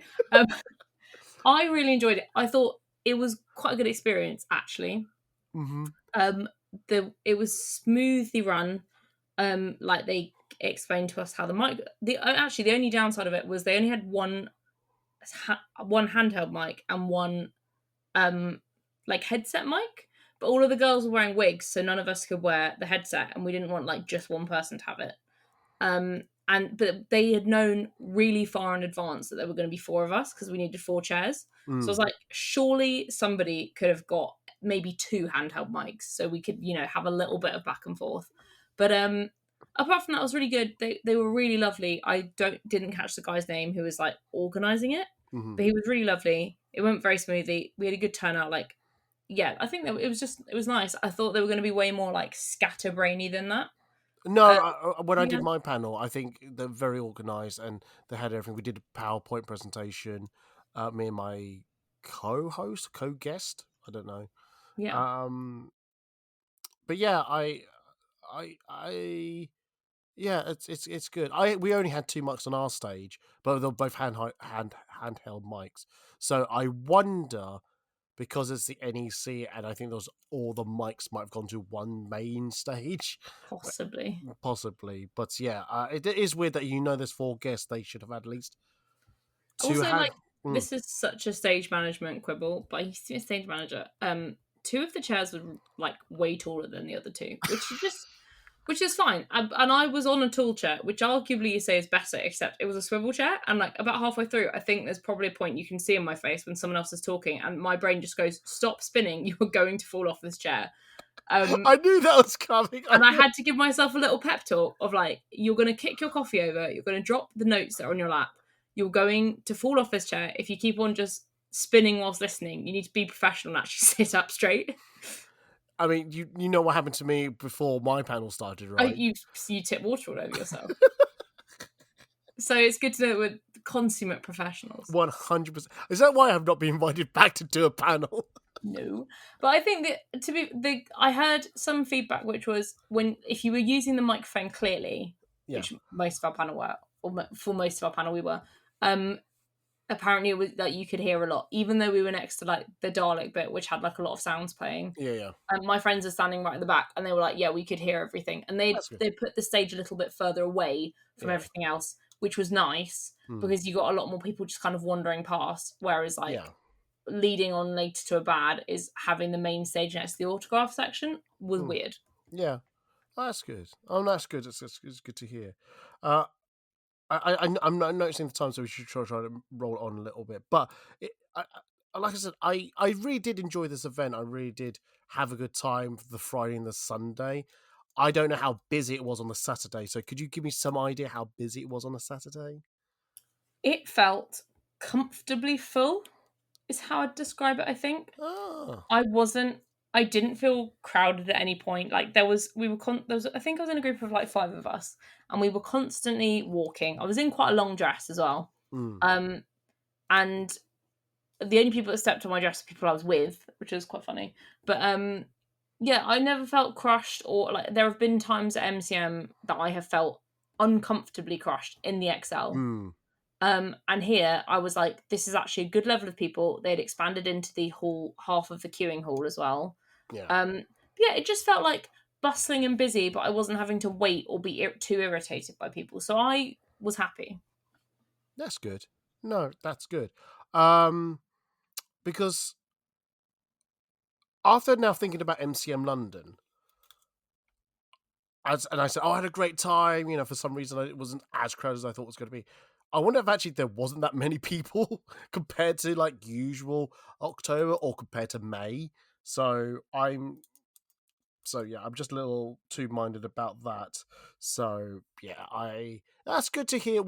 I really enjoyed it. I thought it was quite a good experience, actually. Mm-hmm. It was smoothly run. Like they explained to us how the mic. The only downside of it was they only had one handheld mic and one like headset mic. But all of the girls were wearing wigs, so none of us could wear the headset, and we didn't want like just one person to have it. But they had known really far in advance that there were going to be 4 of us because we needed 4 chairs. So I was like, surely somebody could have got maybe 2 handheld mics so we could, have a little bit of back and forth. But apart from that, it was really good. They were really lovely. I didn't catch the guy's name who was like organizing it, but he was really lovely. It went very smoothly. We had a good turnout. I think that it was nice. I thought they were going to be way more like scatterbrainy than that. No, when I did my panel, I think they're very organised and they had everything. We did a PowerPoint presentation. Me and my co-guest, I don't know. Yeah. But yeah, Yeah, it's good. We only had 2 mics on our stage, but they're both handheld mics. So I wonder, because it's the NEC, and I think those all the mics might have gone to one main stage, Possibly. possibly. But yeah, it is weird that there's 4 guests. They should have had at least 2 Also, hand. like, this is such a stage management quibble, but I used to be a stage manager. 2 of the chairs were like way taller than the other 2, which is fine. And I was on a tall chair, which arguably you say is better, except it was a swivel chair. And like about halfway through, I think there's probably a point you can see in my face when someone else is talking, and my brain just goes, "Stop spinning! You are going to fall off this chair." I knew that was coming, and I had to give myself a little pep talk of like, "You're going to kick your coffee over. You're going to drop the notes that are on your lap. You're going to fall off this chair if you keep on just spinning whilst listening. You need to be professional and actually sit up straight." I mean, you know what happened to me before my panel started, right? You tip water all over yourself. So it's good to know we're consummate professionals. 100%. Is that why I've not been invited back to do a panel? No, but I think that I heard some feedback which was if you were using the microphone clearly, which most of our panel were, or for most of our panel we were, apparently it was that you could hear a lot, even though we were next to like the Dalek bit, which had like a lot of sounds playing. Yeah. My friends are standing right at the back, and they were like, "Yeah, we could hear everything." And they put the stage a little bit further away from everything else, which was nice because you got a lot more people just kind of wandering past. Whereas like leading on later to a bad is having the main stage next to the autograph section was weird. Yeah, that's good. Oh, that's good. It's good to hear. I'm not noticing the time, so we should try to roll it on a little bit. But like I said, I really did enjoy this event. I really did have a good time for the Friday and the Sunday. I don't know how busy it was on the Saturday, so could you give me some idea how busy it was on the Saturday? It felt comfortably full, is how I'd describe it, I think. Oh. I didn't feel crowded at any point. Like I think I was in a group of like 5 of us, and we were constantly walking. I was in quite a long dress as well. And the only people that stepped on my dress were people I was with, which was quite funny. But yeah, I never felt crushed, or like there have been times at MCM that I have felt uncomfortably crushed in the XL. And here I was like, this is actually a good level of people. They'd expanded into the hall, half of the queuing hall as well. Yeah, it just felt like bustling and busy, but I wasn't having to wait or be too irritated by people. So I was happy. That's good. No, that's good. Because after now thinking about MCM London, I said, I had a great time. For some reason, it wasn't as crowded as I thought it was going to be. I wonder if actually there wasn't that many people compared to like usual October or compared to May. So I'm just a little too minded about that. So yeah, that's good to hear.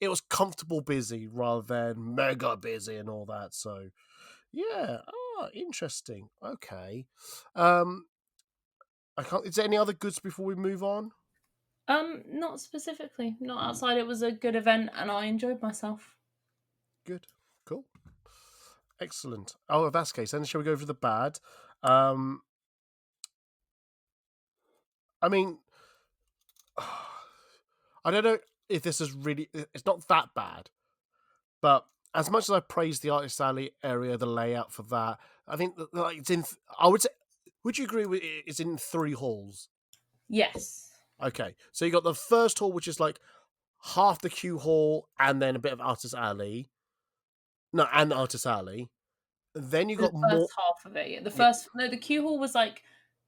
It was comfortable busy rather than mega busy and all that. So yeah, interesting. Okay. Is there any other goods before we move on? Not specifically. Not outside. It was a good event, and I enjoyed myself. Good. Cool. Excellent. Oh, if that's the case, then shall we go for the bad? I mean, I don't know if this is really... It's not that bad, but as much as I praise the Artist Alley area, the layout for that, I think like it's in... I would say... Would you agree with it's in 3 halls? Yes. Okay, so you got the first hall, which is like half the queue hall, and then a bit of Artist Alley. No, and Artist Alley. Then you got the first half of it. Yeah. The queue hall was like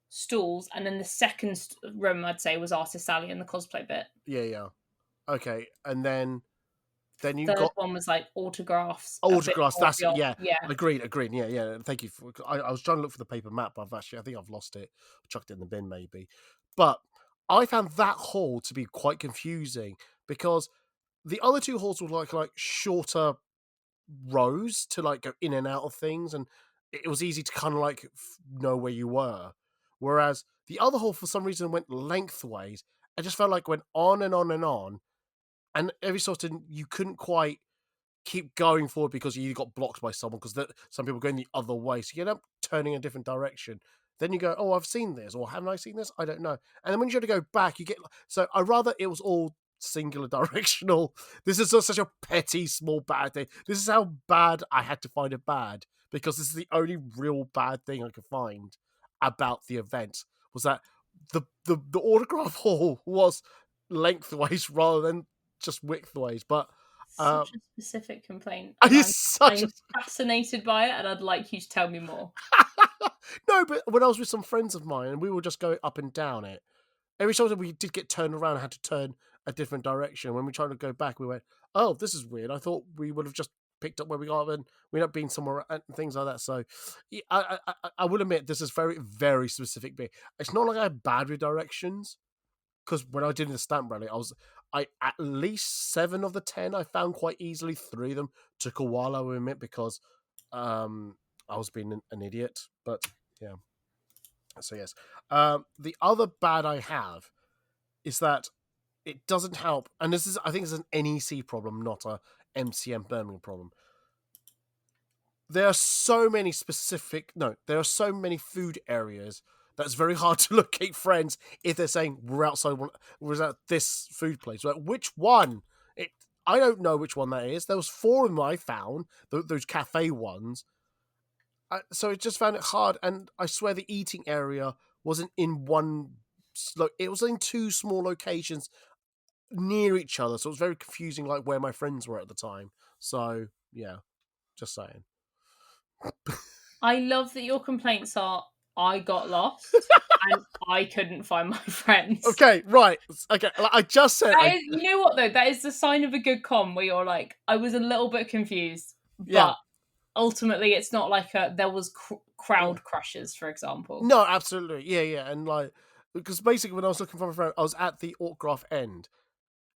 stalls, and then the second room I'd say was Artist Alley and the cosplay bit. Yeah. Okay, and then you third got one was like autographs. Autographs. That's yeah. Agreed. Yeah. Thank you. I was trying to look for the paper map, but I think I've lost it. Chucked it in the bin, maybe. But I found that hall to be quite confusing because the other 2 halls were like shorter rows to like go in and out of things, and it was easy to kind of like know where you were. Whereas the other hall, for some reason, went lengthways. I just felt like went on and on and on, and every so often you couldn't quite keep going forward because you either got blocked by someone because some people were going the other way, so you end up turning a different direction. Then you go, oh, I've seen this, or haven't I seen this? I don't know. And then when you try to go back, you get... So I rather it was all singular directional. This is such a petty, small, bad thing. This is how bad I had to find it bad, because this is the only real bad thing I could find about the event, was that the autograph hall was lengthways rather than just widthways. But Such a specific complaint. are And you I'm such a... fascinated by it, and I'd like you to tell me more. No, but when I was with some friends of mine and we were just going up and down it, every time we did get turned around and had to turn a different direction. When we tried to go back, we went, oh, this is weird. I thought we would have just picked up where we got and we ended up being somewhere and things like that. So yeah, I will admit this is very, very specific bit. It's not like I had bad with directions, because when I did the stamp rally, I at least 7 of the 10 I found quite easily. 3 of them took a while, I will admit, because I was being an idiot. But yeah. So yes. The other bad I have is that it doesn't help, and this is, I think, it's an NEC problem, not a MCM Birmingham problem. There are so many there are so many food areas that's very hard to locate friends if they're saying we're outside this food place. Like, which one? I don't know which one that is. There was 4 of them I found, those cafe ones. So it just found it hard, and I swear the eating area wasn't in one. It was in 2 small locations near each other, so it was very confusing, like where my friends were at the time. So yeah, just saying. I love that your complaints are, I got lost and I couldn't find my friends. Okay, right. Okay, I just said... You know what, though? That is the sign of a good con, where you're like, I was a little bit confused, but Yeah. ultimately it's not like there was crowd crushes, for example. No, absolutely. Yeah. And like, because basically when I was looking for my friend, I was at the autograph end,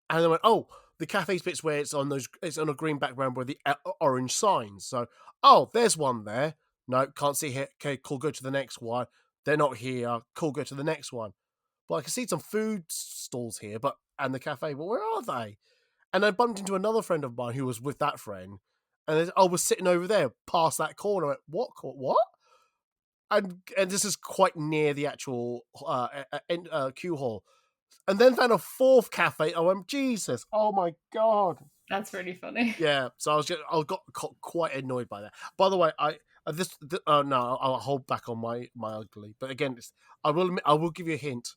and I went, oh, the cafe's bits where it's on a green background with the orange signs. So, oh, there's one there. No, can't see here. Okay, cool, go to the next one. They're not here. Cool, go to the next one. But I can see some food stalls here, and the cafe, but where are they? And I bumped into another friend of mine who was with that friend, and I was sitting over there past that corner. I went, what? And this is quite near the actual queue hall. And then found a 4th cafe. I went, Jesus, oh my God. That's really funny. Yeah, so I got quite annoyed by that. By the way, no, I'll hold back on my ugly. But again, I will give you a hint.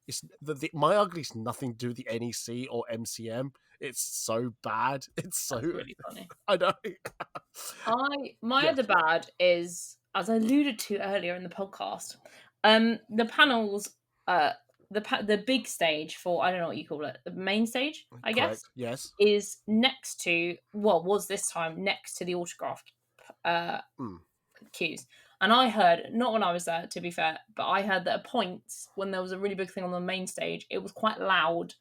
It's my ugly is nothing to do with the NEC or MCM. It's so bad. It's so... That's really funny. I know. My other bad is, as I alluded to earlier in the podcast, the panels, the big stage for, I don't know what you call it, the main stage, I guess. Yes. Is next to, was this time next to the autograph queues. And I heard, not when I was there, to be fair, but I heard that at points when there was a really big thing on the main stage, it was quite loud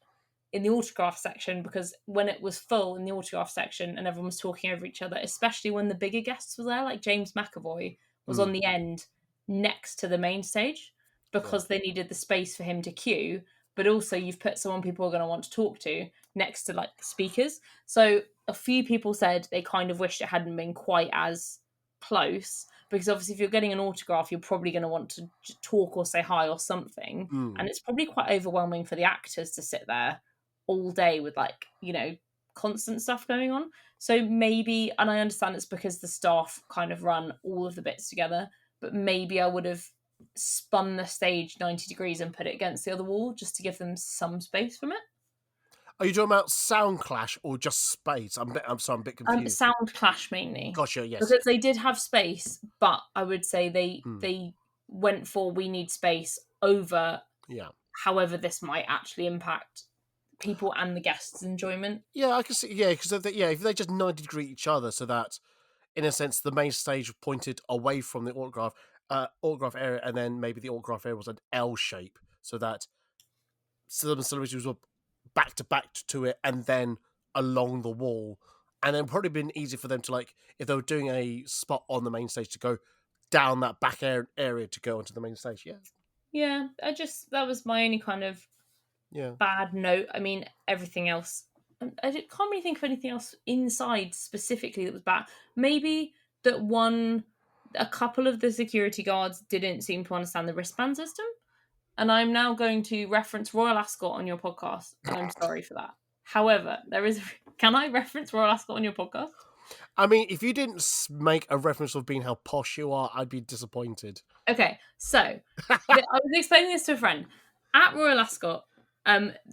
in the autograph section, because when it was full in the autograph section and everyone was talking over each other, especially when the bigger guests were there, like James McAvoy was on the end next to the main stage, because they needed the space for him to queue, but also you've put someone people are going to want to talk to next to like speakers. So a few people said they kind of wished it hadn't been quite as close, because obviously if you're getting an autograph, you're probably going to want to talk or say hi or something. And it's probably quite overwhelming for the actors to sit there all day with, like, you know, constant stuff going on. So maybe, and I understand it's because the staff kind of run all of the bits together, but maybe I would have spun the stage 90 degrees and put it against the other wall just to give them some space from it. Are you talking about sound clash or just space? I'm sorry, I'm a bit confused. Sound clash mainly. Gotcha, yes. Because they did have space, but I would say they went for, we need space over however this might actually impact people and the guests' enjoyment. Yeah, I can see. Yeah, because if they just 90 degree each other, so that in a sense the main stage pointed away from the autograph area, and then maybe the autograph area was an L shape, so that some celebrities were back to back to it, and then along the wall, and then probably been easy for them to, like, if they were doing a spot on the main stage, to go down that back area to go onto the main stage. Yeah, that was my only kind of bad note. I mean, everything else, I can't really think of anything else inside specifically that was bad. Maybe that one a couple of the security guards didn't seem to understand the wristband system. And I'm now going to reference Royal Ascot on your podcast, and I'm sorry for that. However, can I reference Royal Ascot on your podcast? I mean, if you didn't make a reference of being how posh you are, I'd be disappointed. Okay, so I was explaining this to a friend. At Royal Ascot,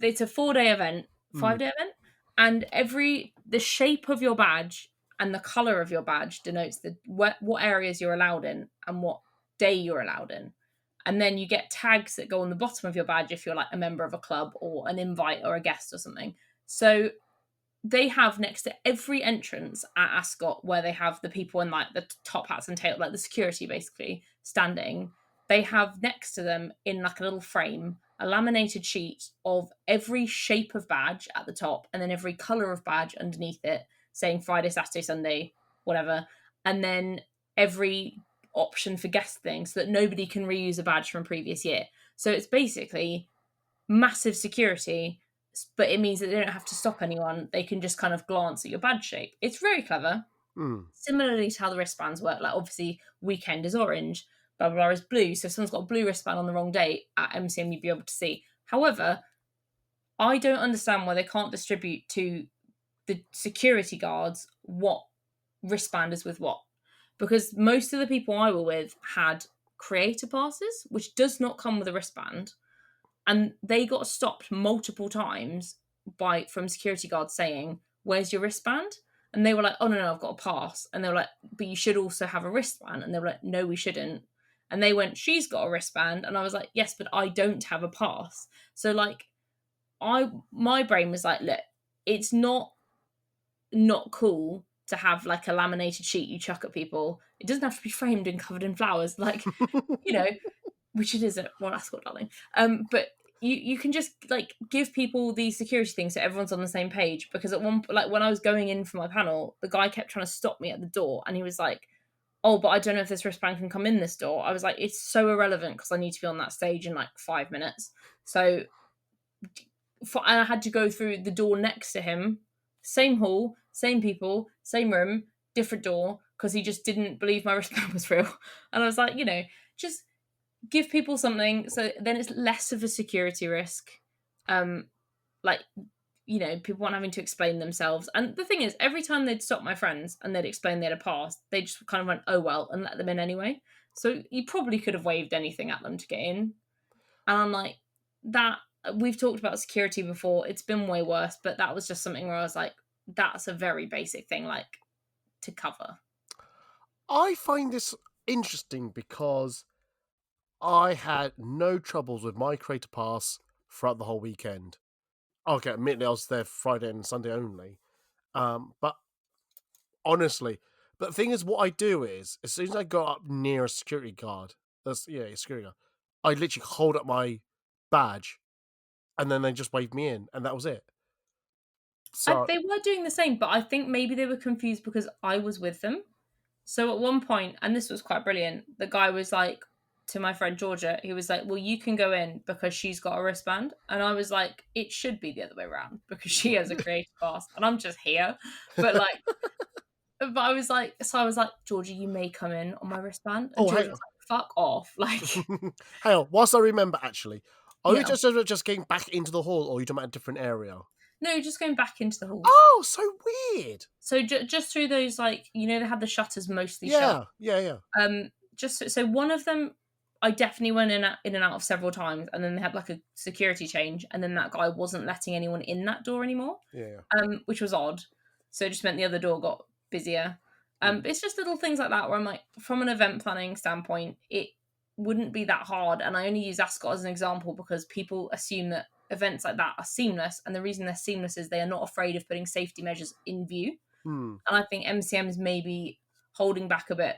it's a 4-day event, 5-day event, and the shape of your badge and the colour of your badge denotes what areas you're allowed in and what day you're allowed in. And then you get tags that go on the bottom of your badge if you're like a member of a club or an invite or a guest or something. So they have next to every entrance at Ascot where they have the people in like the top hats and tail, like the security basically standing, they have next to them in like a little frame a laminated sheet of every shape of badge at the top and then every colour of badge underneath it saying Friday, Saturday, Sunday, whatever, and then every option for guest things so that nobody can reuse a badge from a previous year. So it's basically massive security, but it means that they don't have to stop anyone. They can just kind of glance at your badge shape. It's very clever. Similarly to how the wristbands work, like obviously weekend is orange, blah, blah, blah is blue. So if someone's got a blue wristband on the wrong day at MCM, you'd be able to see. However, I don't understand why they can't distribute to the security guards what wristband is with what. Because most of the people I were with had creator passes, which does not come with a wristband. And they got stopped multiple times from security guards saying, "Where's your wristband?" And they were like, "Oh, no, I've got a pass." And they were like, "But you should also have a wristband." And they were like, "No, we shouldn't." And they went, "She's got a wristband." And I was like, "Yes, but I don't have a pass." So like, my brain was like, look, it's not cool to have like a laminated sheet you chuck at people. It doesn't have to be framed and covered in flowers, like, you know, which it isn't. Well, that's what, darling. But you can just like give people these security things so everyone's on the same page. Because at one, like when I was going in for my panel, the guy kept trying to stop me at the door, and he was like, "Oh, but I don't know if this wristband can come in this door." I was like, "It's so irrelevant because I need to be on that stage in like 5 minutes." So, and I had to go through the door next to him, same hall, same people, same room, different door, because he just didn't believe my wristband was real. And I was like, just give people something so then it's less of a security risk. Like, people weren't having to explain themselves. And the thing is, every time they'd stop my friends and they'd explain they had a pass, they just kind of went, "Oh well," and let them in anyway. So you probably could have waved anything at them to get in. And I'm like, that we've talked about security before, it's been way worse, but that was just something where I was like, that's a very basic thing, like, to cover. I find this interesting because I had no troubles with my creator pass throughout the whole weekend. Okay, admittedly, I was there Friday and Sunday only. But honestly, the thing is, what I do is, as soon as I go up near a security guard, a security guard, I literally hold up my badge, and then they just wave me in, and that was it. So They were doing the same, but I think maybe they were confused because I was with them. So at one point, and this was quite brilliant, the guy was like, to my friend Georgia, he was like, "Well, you can go in because she's got a wristband." And I was like, it should be the other way around because she has a creative pass and I'm just here. But like, but I was like, "Georgia, you may come in on my wristband." And Georgia was like, "Fuck off." Like, hang on, whilst I remember, actually, are Yeah. you just getting back into the hall, or are you talking about a different area? No, just going back into the hall. Oh, so weird. So just through those, like, they had the shutters mostly Yeah. shut. Just so one of them, I definitely went in and out of several times, and then they had like a security change, and then that guy wasn't letting anyone in that door anymore. Yeah. Which was odd. So it just meant the other door got busier. It's just little things like that where I'm like, from an event planning standpoint, it wouldn't be that hard. And I only use Ascot as an example because people assume that events like that are seamless, and the reason they're seamless is they are not afraid of putting safety measures in view. And I think MCM is maybe holding back a bit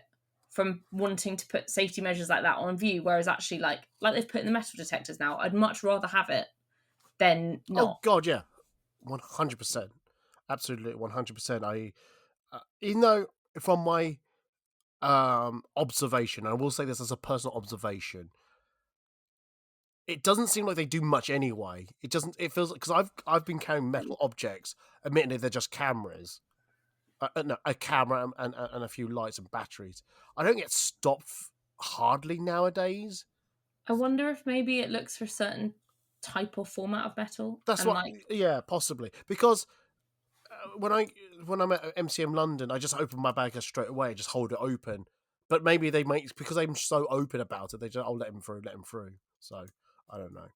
from wanting to put safety measures like that on view, whereas actually like they've put in the metal detectors now, I'd much rather have it than not. Oh god, yeah, 100%, absolutely 100%. I even though from my observation, and I will say this as a personal observation, it doesn't seem like they do much anyway. It feels like, because I've been carrying metal objects, admittedly they're just cameras, no, a camera and a few lights and batteries. I don't get stopped hardly nowadays. I wonder if maybe it looks for a certain type or format of metal. That's and what, like, yeah, possibly because when I'm at MCM London, I just open my bag straight away, just hold it open. But maybe they might, because I'm so open about it, they just, let him through. So I don't know.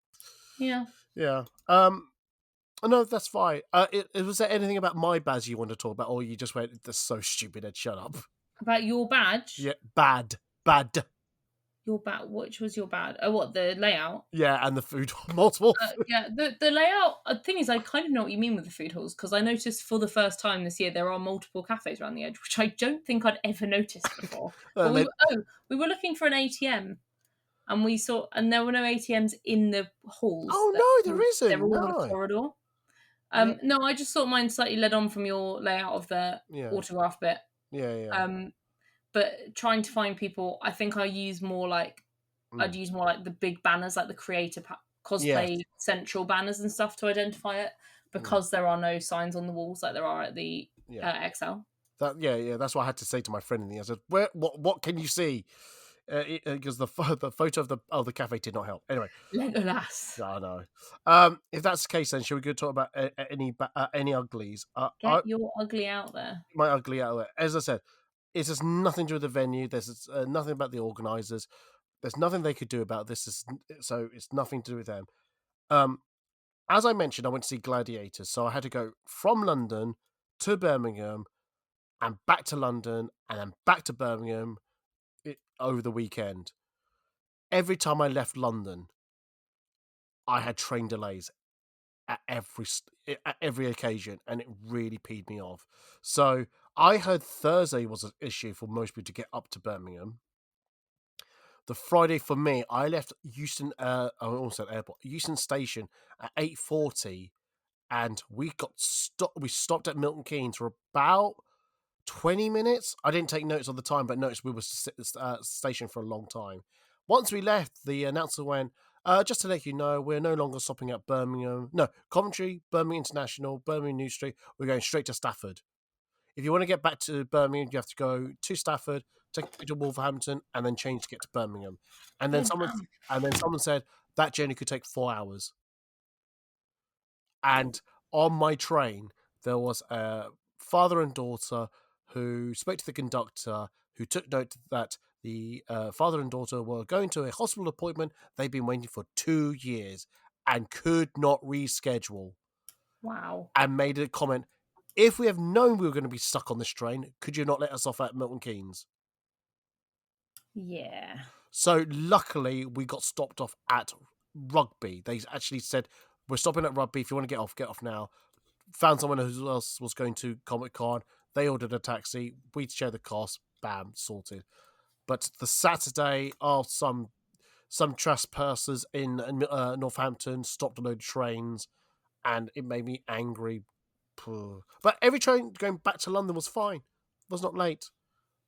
yeah. Yeah. No, that's fine. Was there anything about my badge you want to talk about, or you just went, "That's so stupid," and shut up? About your badge? Yeah, bad. Your badge, which was your badge? Oh, what, the layout? Yeah, and the food, multiple. Yeah, the layout. The thing is, I kind of know what you mean with the food halls, because I noticed for the first time this year there are multiple cafes around the edge, which I don't think I'd ever noticed before. But we were looking for an ATM, and we saw, and there were no ATMs in the halls. Oh no, there isn't. They're all on No. a corridor. Yeah. No, I just thought mine slightly led on from your layout of the autograph bit. Yeah. But trying to find people, I think I'd use more like the big banners, like the creator cosplay central banners and stuff to identify it, because there are no signs on the walls like there are at the XL. That's what I had to say to my friend in the end. I said, what can you see? Because the photo of the cafe did not help. Anyway, Legolas. I know. If that's the case, then should we go talk about any uglies? Get your ugly out there. My ugly out there. As I said, it has nothing to do with the venue. There's nothing about the organisers. There's nothing they could do about this. So it's nothing to do with them. As I mentioned, I went to see Gladiators, so I had to go from London to Birmingham and back to London and then back to Birmingham over the weekend. Every time I left London, I had train delays at every occasion, and it really peed me off. So I heard Thursday was an issue for most people to get up to Birmingham. The Friday for me, I left Euston, Euston Station at 8:40, and we stopped at Milton Keynes for about 20 minutes. I didn't take notes on the time, but noticed we were at the station for a long time. Once we left, the announcer went, just to let you know, we're no longer stopping at Coventry, Birmingham International, Birmingham New Street. We're going straight to Stafford. If you want to get back to Birmingham, you have to go to Stafford, take it to Wolverhampton, and then change to get to Birmingham. And then someone said that journey could take 4 hours. And on my train, there was a father and daughter who spoke to the conductor, who took note that the father and daughter were going to a hospital appointment they'd been waiting for 2 years and could not reschedule. Wow. And made a comment, if we have known we were going to be stuck on this train, could you not let us off at Milton Keynes? Yeah. So luckily, we got stopped off at Rugby. They actually said, we're stopping at Rugby. If you want to get off now. Found someone who else was going to Comic-Con. They ordered a taxi. We'd share the cost. Bam, sorted. But the Saturday, some trespassers in Northampton stopped a load of trains, and it made me angry. But every train going back to London was fine. Was not late.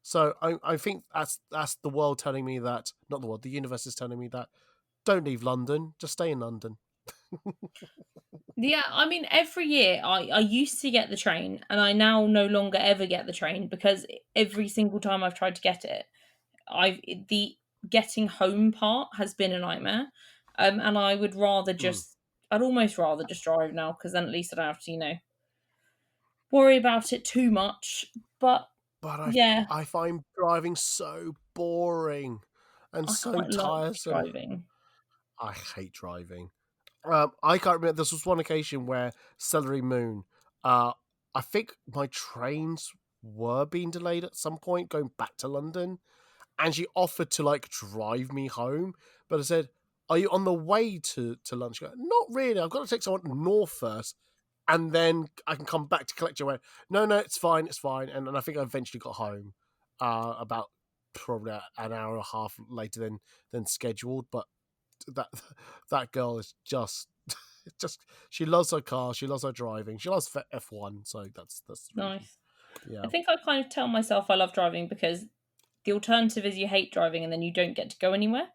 So I think that's the world telling me that, not the world, the universe is telling me that, don't leave London, just stay in London. Yeah, I mean, every year I used to get the train, and I now no longer ever get the train, because every single time I've tried to get it, the getting home part has been a nightmare. And I would rather I'd almost rather just drive now, because then at least I don't have to, worry about it too much. But I find driving so boring and so tiresome. Driving. I hate driving. I can't remember. This was one occasion where Celery Moon, I think my trains were being delayed at some point going back to London, and she offered to drive me home, but I said, "Are you on the way to London?" She goes, "Not really. I've got to take someone north first, and then I can come back to collect you." No, it's fine. And I think I eventually got home about probably an hour and a half later than scheduled. But that girl is just she loves her car, she loves her driving, she loves F1. So that's nice. Yeah, I think I kind of tell myself I love driving, because the alternative is you hate driving and then you don't get to go anywhere.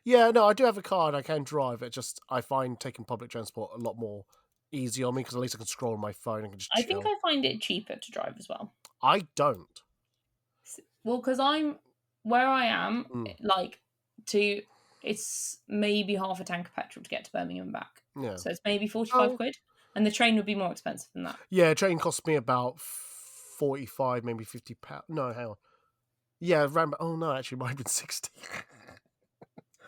Yeah, no, I do have a car and I can drive. I find taking public transport a lot more easy on me because at least I can scroll on my phone and can just I chill. think I find it cheaper to drive as well. I don't. Well, because I'm where I am, Mm. like it's maybe half a tank of petrol to get to Birmingham and back. Yeah. So it's maybe 45 Oh. quid, and the train would be more expensive than that. Yeah, train cost me about 45, maybe £50. No, hang on. Yeah, around. Oh no, actually, it might have been 60.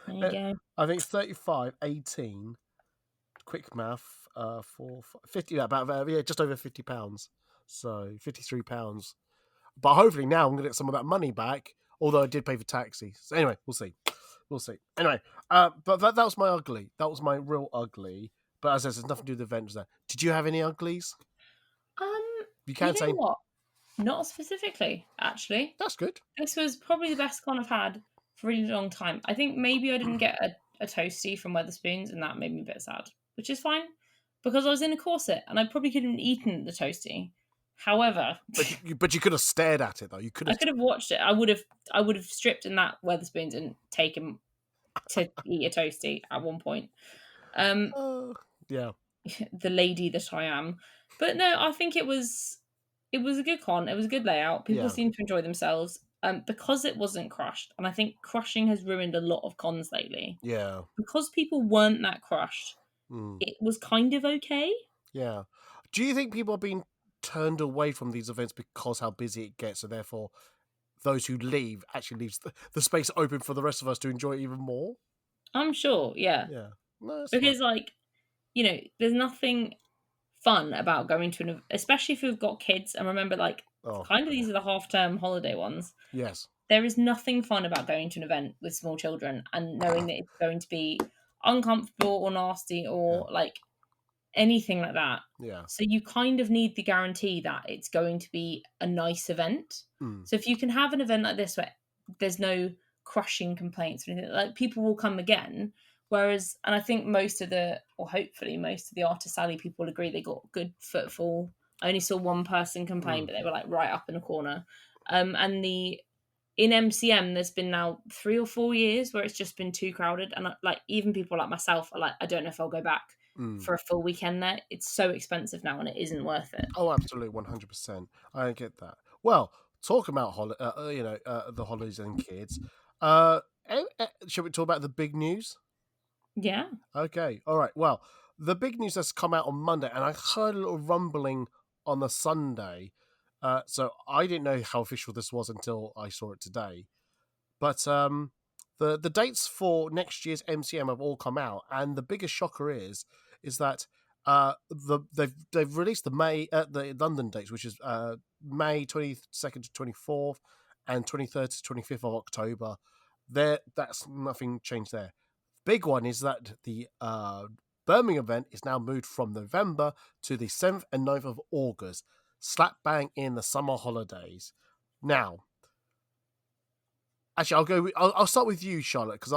There you go. I think 35, 18. Quick math. 50. Yeah, about just over £50. So £53. But hopefully now I'm gonna get some of that money back. Although I did pay for taxi. So anyway, we'll see. We'll see. Anyway, but that was my ugly. That was my real ugly. But as I said, there's nothing to do with the event. There. Did you have any uglies? You can You know say what? Not specifically, actually. that's good. This was probably the best con I've had for a really long time. I think maybe I didn't get a toasty from Weatherspoons, and that made me a bit sad, which is fine because I was in a corset and I probably couldn't have eaten the toasty. However, But you could have stared at it though. You could I have. could have watched it. I would have stripped in that Weatherspoons and taken to eat a toasty at one point. Yeah. The lady that I am. But no, I think it was a good con. It was a good layout. People Yeah. seemed to enjoy themselves. Because it wasn't crushed, and I think crushing has ruined a lot of cons lately. Yeah. Because people weren't that crushed, it was kind of okay. Yeah. Do you think people are being turned away from these events because how busy it gets, and therefore those who leave actually leaves the space open for the rest of us to enjoy it even more? I'm sure, yeah. Yeah. No, that's Because fine. like, there's nothing fun about going to an, especially if you've got kids. And remember, like, kind of these are the half-term holiday ones. Yes. There is nothing fun about going to an event with small children and knowing that it's going to be uncomfortable or nasty or like anything like that. Yeah. So you kind of need the guarantee that it's going to be a nice event. So if you can have an event like this where there's no crushing complaints or anything, like people will come again. Whereas, and I think hopefully most of the Artist Alley people agree they got good footfall. I only saw one person complain, but they were like right up in a corner. And in MCM, there's been now 3 or 4 years where it's just been too crowded, and like even people like myself are like, I don't know if I'll go back for a full weekend there. It's so expensive now, and it isn't worth it. Oh, absolutely, 100%. I get that. Well, talking about the holidays and kids. Shall we talk about the big news? Yeah. Okay. All right. Well, the big news has come out on Monday, and I heard a little rumbling on the Sunday. So I didn't know how official this was until I saw it today. But the dates for next year's MCM have all come out, and the biggest shocker is that they've released the London dates, which is May 22nd to 24th and 23rd to 25th of October. That's nothing changed there. Big one is that the Birmingham event is now moved from November to the 7th and 9th of August, slap bang in the summer holidays. Now, actually, I'll start with you, Charlotte, because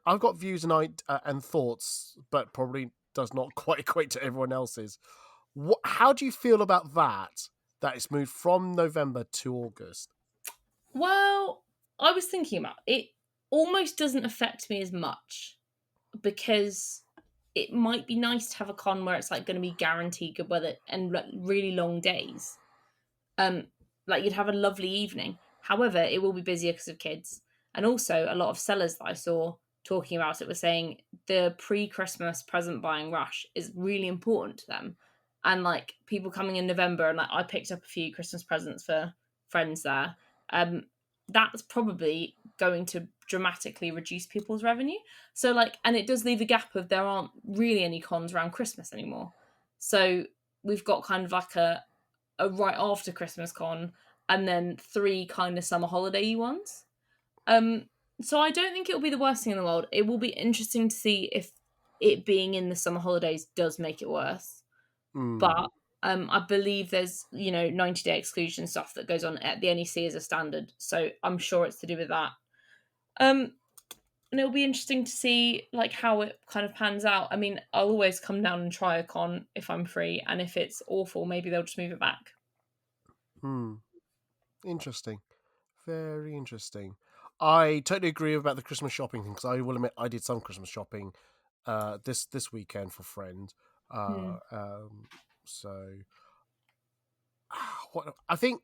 I've got views and thoughts, but probably does not quite equate to everyone else's. How do you feel about that it's moved from November to August? Well, I was thinking about it. Almost doesn't affect me as much because it might be nice to have a con where it's like going to be guaranteed good weather and like really long days. Like you'd have a lovely evening. However, it will be busier because of kids. And also a lot of sellers that I saw talking about it were saying the pre-Christmas present buying rush is really important to them. And like people coming in November, and like I picked up a few Christmas presents for friends there. That's probably going to dramatically reduce people's revenue. So like, and it does leave a gap of there aren't really any cons around Christmas anymore. So we've got kind of like a right after Christmas con and then 3 kind of summer holiday ones. So I don't think it'll be the worst thing in the world. It will be interesting to see if it being in the summer holidays does make it worse. But I believe there's 90-day exclusion stuff that goes on at the NEC as a standard, so I'm sure it's to do with that. And it'll be interesting to see like how it kind of pans out. I mean, I'll always come down and try a con if I'm free, and if it's awful, maybe they'll just move it back. Interesting, very interesting. I totally agree about the Christmas shopping thing because I will admit I did some Christmas shopping this weekend for friends. So, what I think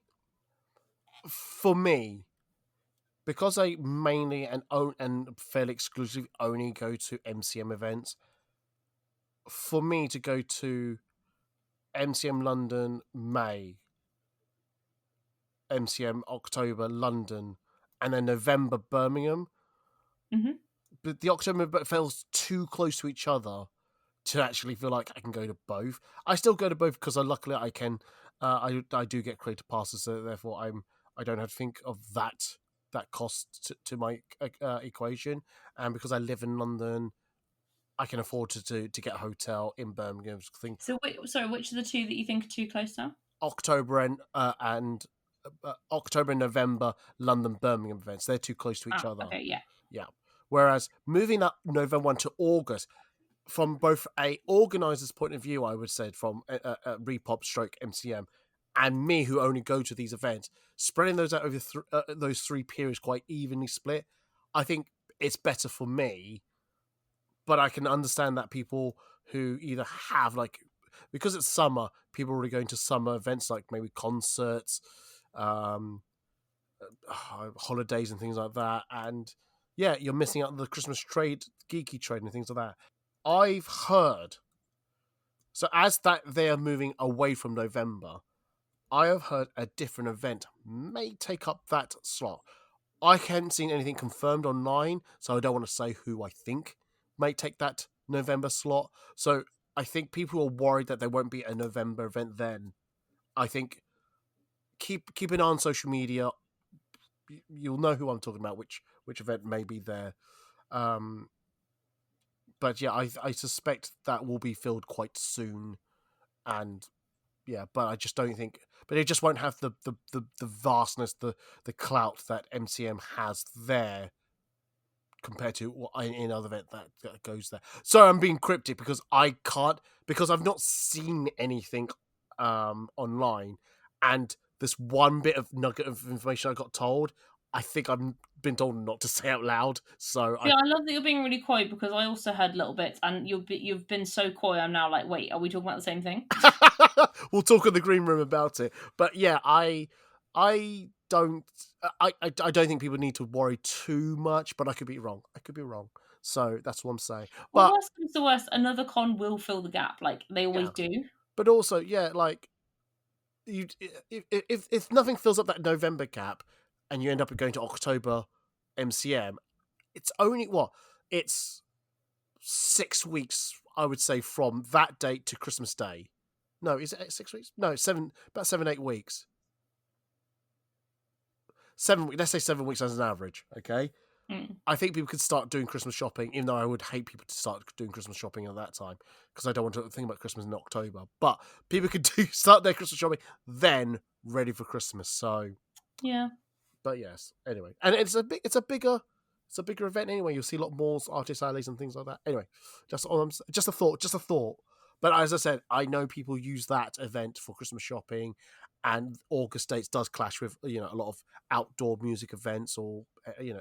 for me, because I mainly and fairly exclusively only go to MCM events, for me to go to MCM London May, MCM October London, and then November Birmingham, but the October feels too close to each other to actually feel like I can go to both. I still go to both because luckily I can. I do get creator passes, so therefore I don't have to think of that cost to my equation, and because I live in London, I can afford to get a hotel in Birmingham. So, sorry, which are the two that you think are too close now? October and October and November London Birmingham events. They're too close to each other. Okay, yeah. Yeah. Whereas moving up November 1 to August, from both a organizer's point of view, I would say from Repop stroke MCM, and me who only go to these events, spreading those out over those 3 periods quite evenly split, I think it's better for me. But I can understand that people who either have because it's summer, people are already going to summer events like maybe concerts, holidays and things like that, and yeah, you're missing out on the Christmas trade, geeky trade and things like that. I've heard, so as that they are moving away from November, I have heard a different event may take up that slot. I haven't seen anything confirmed online, so I don't want to say who I think may take that November slot. So I think people are worried that there won't be a November event then. I think keep an eye on social media. You'll know who I'm talking about, which event may be there. But yeah, I suspect that will be filled quite soon, and yeah, but I just don't think. But it just won't have the vastness, the clout that MCM has there compared to in other event that goes there. So I'm being cryptic because I can't, because I've not seen anything online, and this one bit of nugget of information I got told, I think I've been told not to say out loud. So yeah, I love that you're being really coy because I also heard little bits, and you've been so coy. I'm now like, wait, are we talking about the same thing? We'll talk in the green room about it. But yeah, I don't think people need to worry too much, but I could be wrong. So that's what I'm saying. Well, But worst comes to worst, another con will fill the gap, like they always do. But also, yeah, like you, if nothing fills up that November gap, and you end up going to October MCM, it's only it's 6 weeks, I would say, from that date to Christmas Day. No, is it 6 weeks? No, about 7-8 weeks. 7 weeks. Let's say 7 weeks as an average. Okay. I think people could start doing Christmas shopping, even though I would hate people to start doing Christmas shopping at that time because I don't want to think about Christmas in October. But people could start their Christmas shopping then, ready for Christmas. So yeah. But yes, anyway, and it's a bigger event anyway. You'll see a lot more artist alleys and things like that. Anyway, just a thought. But as I said, I know people use that event for Christmas shopping, and August dates does clash with a lot of outdoor music events or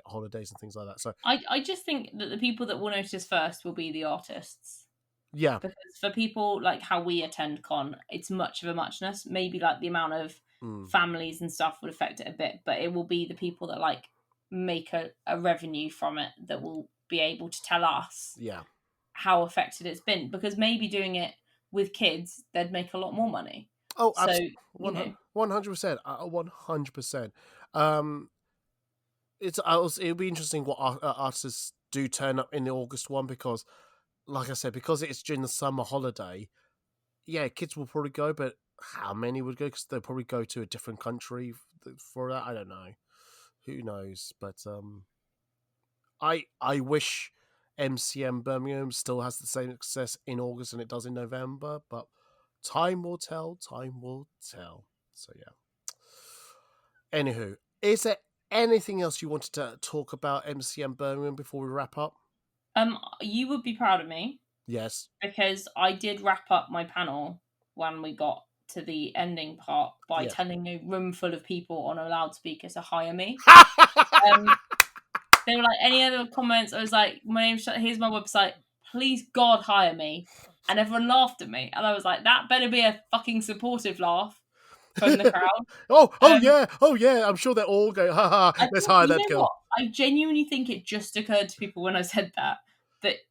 holidays and things like that. So I just think that the people that will notice first will be the artists. Yeah, because for people like how we attend con, it's much of a muchness. Maybe like the amount of families and stuff would affect it a bit, but it will be the people that like make a revenue from it that will be able to tell us how affected it's been, because maybe doing it with kids they'd make a lot more money. Oh, so 100%, 100%. It'll be interesting what artists do turn up in the August one, because like I said, because it's during the summer holiday, yeah, kids will probably go, but how many would go? Because they'll probably go to a different country for that. I don't know. Who knows? But I wish MCM Birmingham still has the same success in August and it does in November, but time will tell. Time will tell. So yeah. Anywho, is there anything else you wanted to talk about MCM Birmingham before we wrap up? You would be proud of me. Yes. Because I did wrap up my panel when we got to the ending part by telling a room full of people on a loudspeaker to hire me. They were like, any other comments? I was like, my name's here's my website. please God hire me. And everyone laughed at me. And I was like, that better be a fucking supportive laugh from the crowd. oh yeah. I'm sure they're all going, ha ha, let's hire that girl. What? I genuinely think it just occurred to people when I said that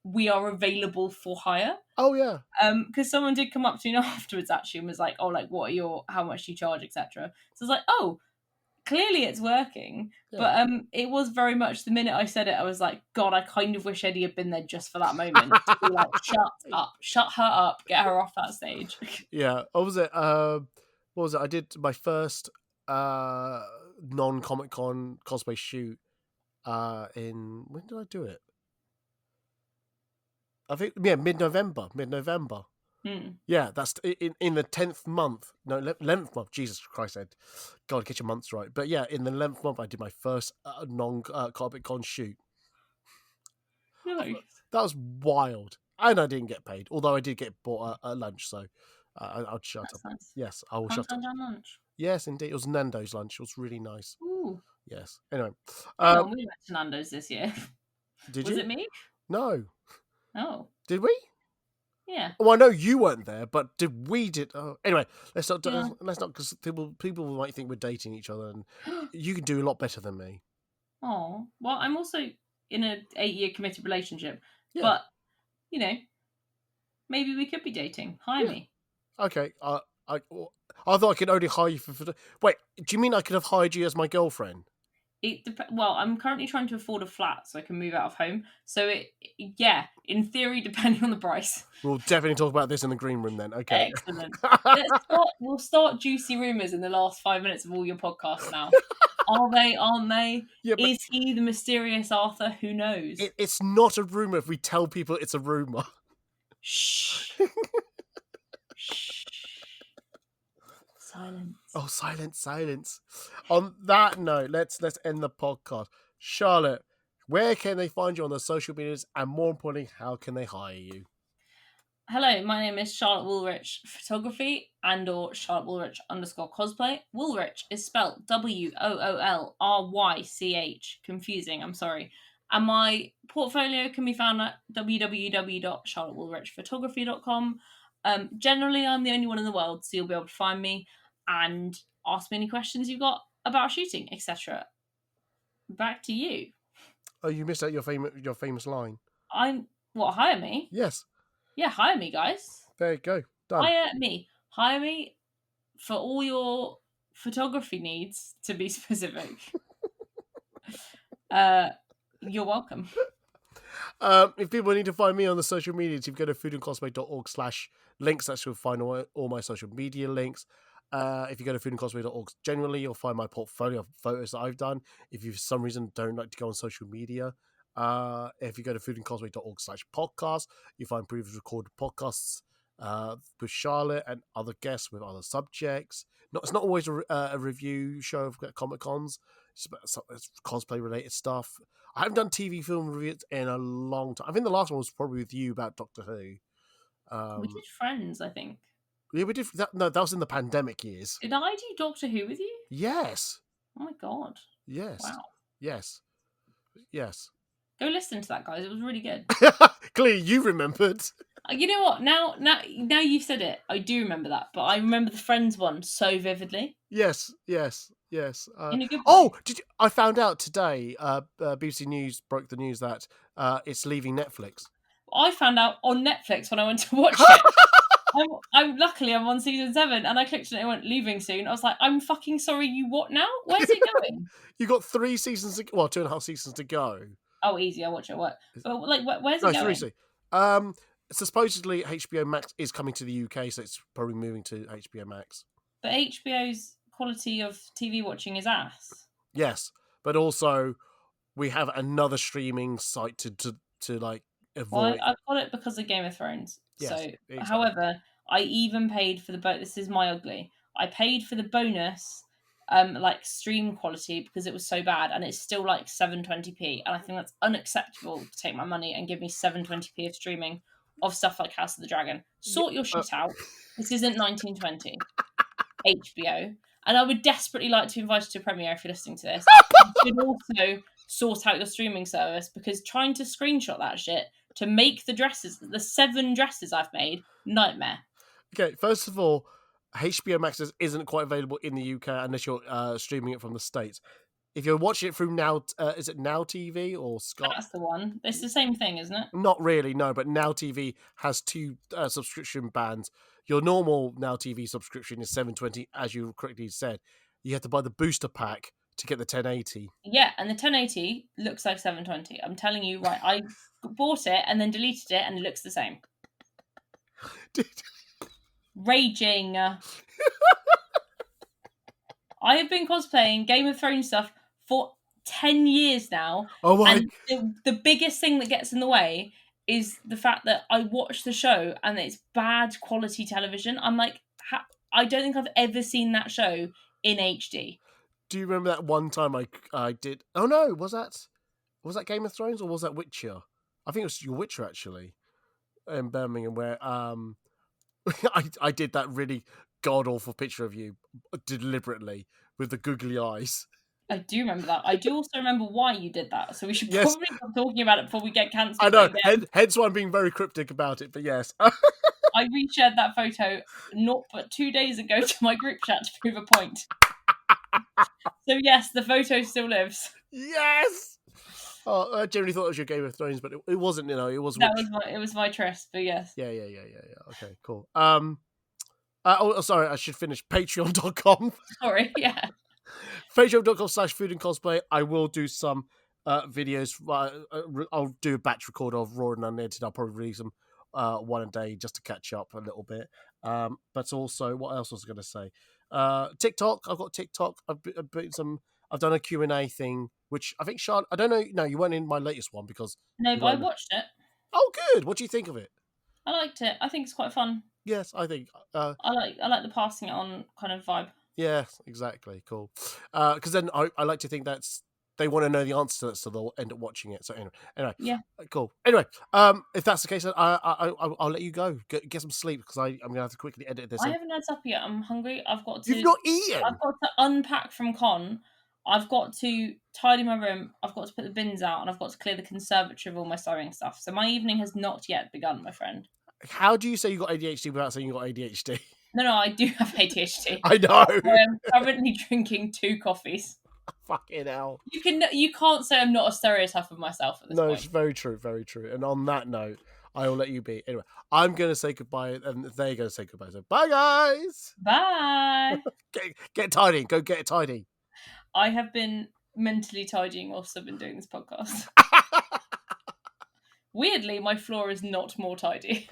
we are available for hire. Oh yeah. Because someone did come up to me afterwards actually and was like, oh, like, how much do you charge, etc. So I was like, oh, clearly it's working. Yeah. But it was very much the minute I said it, I was like, God, I kind of wish Eddie had been there just for that moment. To be like, shut her up, get her off that stage. Yeah. What was it? I did my first non-Comic Con cosplay shoot in, when did I do it? I think, yeah, mid-November. Yeah, that's in the 10th month. No, 11th month. Jesus Christ, Ed. God, get your months right. But yeah, in the 11th month, I did my first non-Comic Con shoot. Nice. That was wild. And I didn't get paid, although I did get bought a lunch, so I'll shut That's up. nice. Yes, I will shut up. Lunch. Yes, indeed. It was Nando's lunch. It was really nice. Ooh. Yes. Anyway. We went to Nando's this year. Did Was you? it me? No. Oh. Did we? Yeah. Oh, I know you weren't there, but anyway, let's not Yeah. because people might think we're dating each other, and you can do a lot better than me. Oh, well, I'm also in an 8-year committed relationship, Yeah. but maybe we could be dating. Hire me. Okay. I thought I could only hire you for. Wait, do you mean I could have hired you as my girlfriend? Well, I'm currently trying to afford a flat so I can move out of home. So in theory, depending on the price. We'll definitely talk about this in the green room then. Okay. Excellent. We'll start juicy rumours in the last 5 minutes of all your podcasts now. Are they? Aren't they? Yeah, but Is he the mysterious Arthur? Who knows? it's not a rumor if we tell people it's a rumor. Shh. Shh. Silence. Oh, silence. On that note, let's end the podcast. Charlotte, where can they find you on the social medias, and more importantly, how can they hire you? Hello, my name is Charlotte Woolrich Photography or Charlotte Woolrich _cosplay. Woolrich is spelled WOOLRYCH. Confusing, I'm sorry. And my portfolio can be found at www.charlottewoolrichphotography.com. Generally, I'm the only one in the world, so you'll be able to find me and ask me any questions you've got about shooting, etc. Back to you. Oh, you missed out your famous line. Hire me? Yes. Yeah, hire me, guys. There you go. Done. Hire me for all your photography needs, to be specific. You're welcome. If people need to find me on the social medias, you can go to foodandcosplay.org/links. That's where you'll find all my social media links. If you go to foodandcosplay.org, generally you'll find my portfolio of photos that I've done. If you for some reason don't like to go on social media, if you go to foodandcosplay.org/podcast, you find previous recorded podcasts with Charlotte and other guests with other subjects. It's not always a review show of Comic Cons. It's cosplay related stuff. I haven't done TV film reviews in a long time. I think the last one was probably with you about Doctor Who. We did Friends, I think. Yeah, we did that. No, that was in the pandemic years. Did I do Doctor Who with you? Yes. Oh my god. Yes. Wow. Yes. Go listen to that, guys. It was really good. Clearly, you remembered. You know what? Now you've said it, I do remember that. But I remember the Friends one so vividly. Yes. In a good way. Oh, I found out today. BBC News broke the news that it's leaving Netflix. I found out on Netflix when I went to watch it. I'm luckily I'm on season 7 and I clicked on it and it went leaving soon. I was like, I'm fucking sorry, you what now? Where's it going? You got 3 seasons 2.5 seasons to go. Oh, easy, I'll watch it at work. But like where's it going? 3. So supposedly HBO Max is coming to the UK, so it's probably moving to HBO Max. But HBO's quality of TV watching is ass. Yes, but also we have another streaming site to like avoid. Well, I've got it because of Game of Thrones. Yes, So, exactly. however, I even paid for this is my ugly. I paid for the bonus, like stream quality because it was so bad, and it's still like 720p, and I think that's unacceptable to take my money and give me 720p of streaming of stuff like House of the Dragon. Sort your shit out. This isn't 1920. HBO. And I would desperately like to invite you to a premiere if you're listening to this. You should also sort out your streaming service because trying to screenshot that shit to make the dresses. The 7 dresses I've made, nightmare. Okay, first of all, HBO Max isn't quite available in the UK unless you're streaming it from the States. If you're watching it through Now, is it Now TV or Scott? That's the one. It's the same thing, isn't it? Not really, no. But Now TV has 2 subscription bands. Your normal Now TV subscription is $7.20, as you correctly said. You have to buy the booster pack to get the 1080. Yeah, and the 1080 looks like 720. I'm telling you, right? I bought it and then deleted it, and it looks the same. Raging. I have been cosplaying Game of Thrones stuff for 10 years now. Oh my! And the biggest thing that gets in the way is the fact that I watch the show and it's bad quality television. I'm like, I don't think I've ever seen that show in HD. Do you remember that one time I did? Oh no, was that Game of Thrones or was that Witcher? I think it was your Witcher actually, in Birmingham, where I did that really god awful picture of you deliberately with the googly eyes. I do remember that. I do also remember why you did that. So we should probably stop talking about it before we get cancelled. I know. Hence why I'm being very cryptic about it. But yes. I reshared that photo not but 2 days ago to my group chat to prove a point. So yes, the photo still lives. Yes. Oh, I generally thought it was your Game of Thrones, but it wasn't. You know, it was. It was my tryst, but yes. Yeah. Okay, cool. Sorry, I should finish. Patreon.com. Sorry, yeah. Patreon.com/food and cosplay. I will do some videos. I'll do a batch record of raw and unedited. I'll probably release them one a day just to catch up a little bit. But also, what else was I going to say? TikTok. I've got TikTok. I've done a Q&A thing, which I think Charlotte. I don't know. No, you weren't in my latest one because no, but I watched it. Oh, good. What do you think of it? I liked it. I think it's quite fun. Yes, I think. I like the passing it on kind of vibe. Yeah, exactly. Cool. Because then I like to think they want to know the answer to that, so they'll end up watching it. So anyway, yeah, cool. Anyway, if that's the case, then I'll let you go. Get some sleep because I'm gonna have to quickly edit this. I haven't had supper yet. I'm hungry. I've got to. You've not eaten. I've got to unpack from con. I've got to tidy my room. I've got to put the bins out, and I've got to clear the conservatory of all my sewing stuff. So my evening has not yet begun, my friend. How do you say you got ADHD without saying you got ADHD? No, I do have ADHD. I know. I'm currently drinking 2 coffees. Fucking hell. You can't say I'm not a stereotype of myself at this point. No, it's very true, very true. And on that note, I will let you be. Anyway, I'm going to say goodbye, and they're going to say goodbye. So, bye, guys. Bye. Get tidying. Go get tidy. I have been mentally tidying whilst I've been doing this podcast. Weirdly, my floor is not more tidy.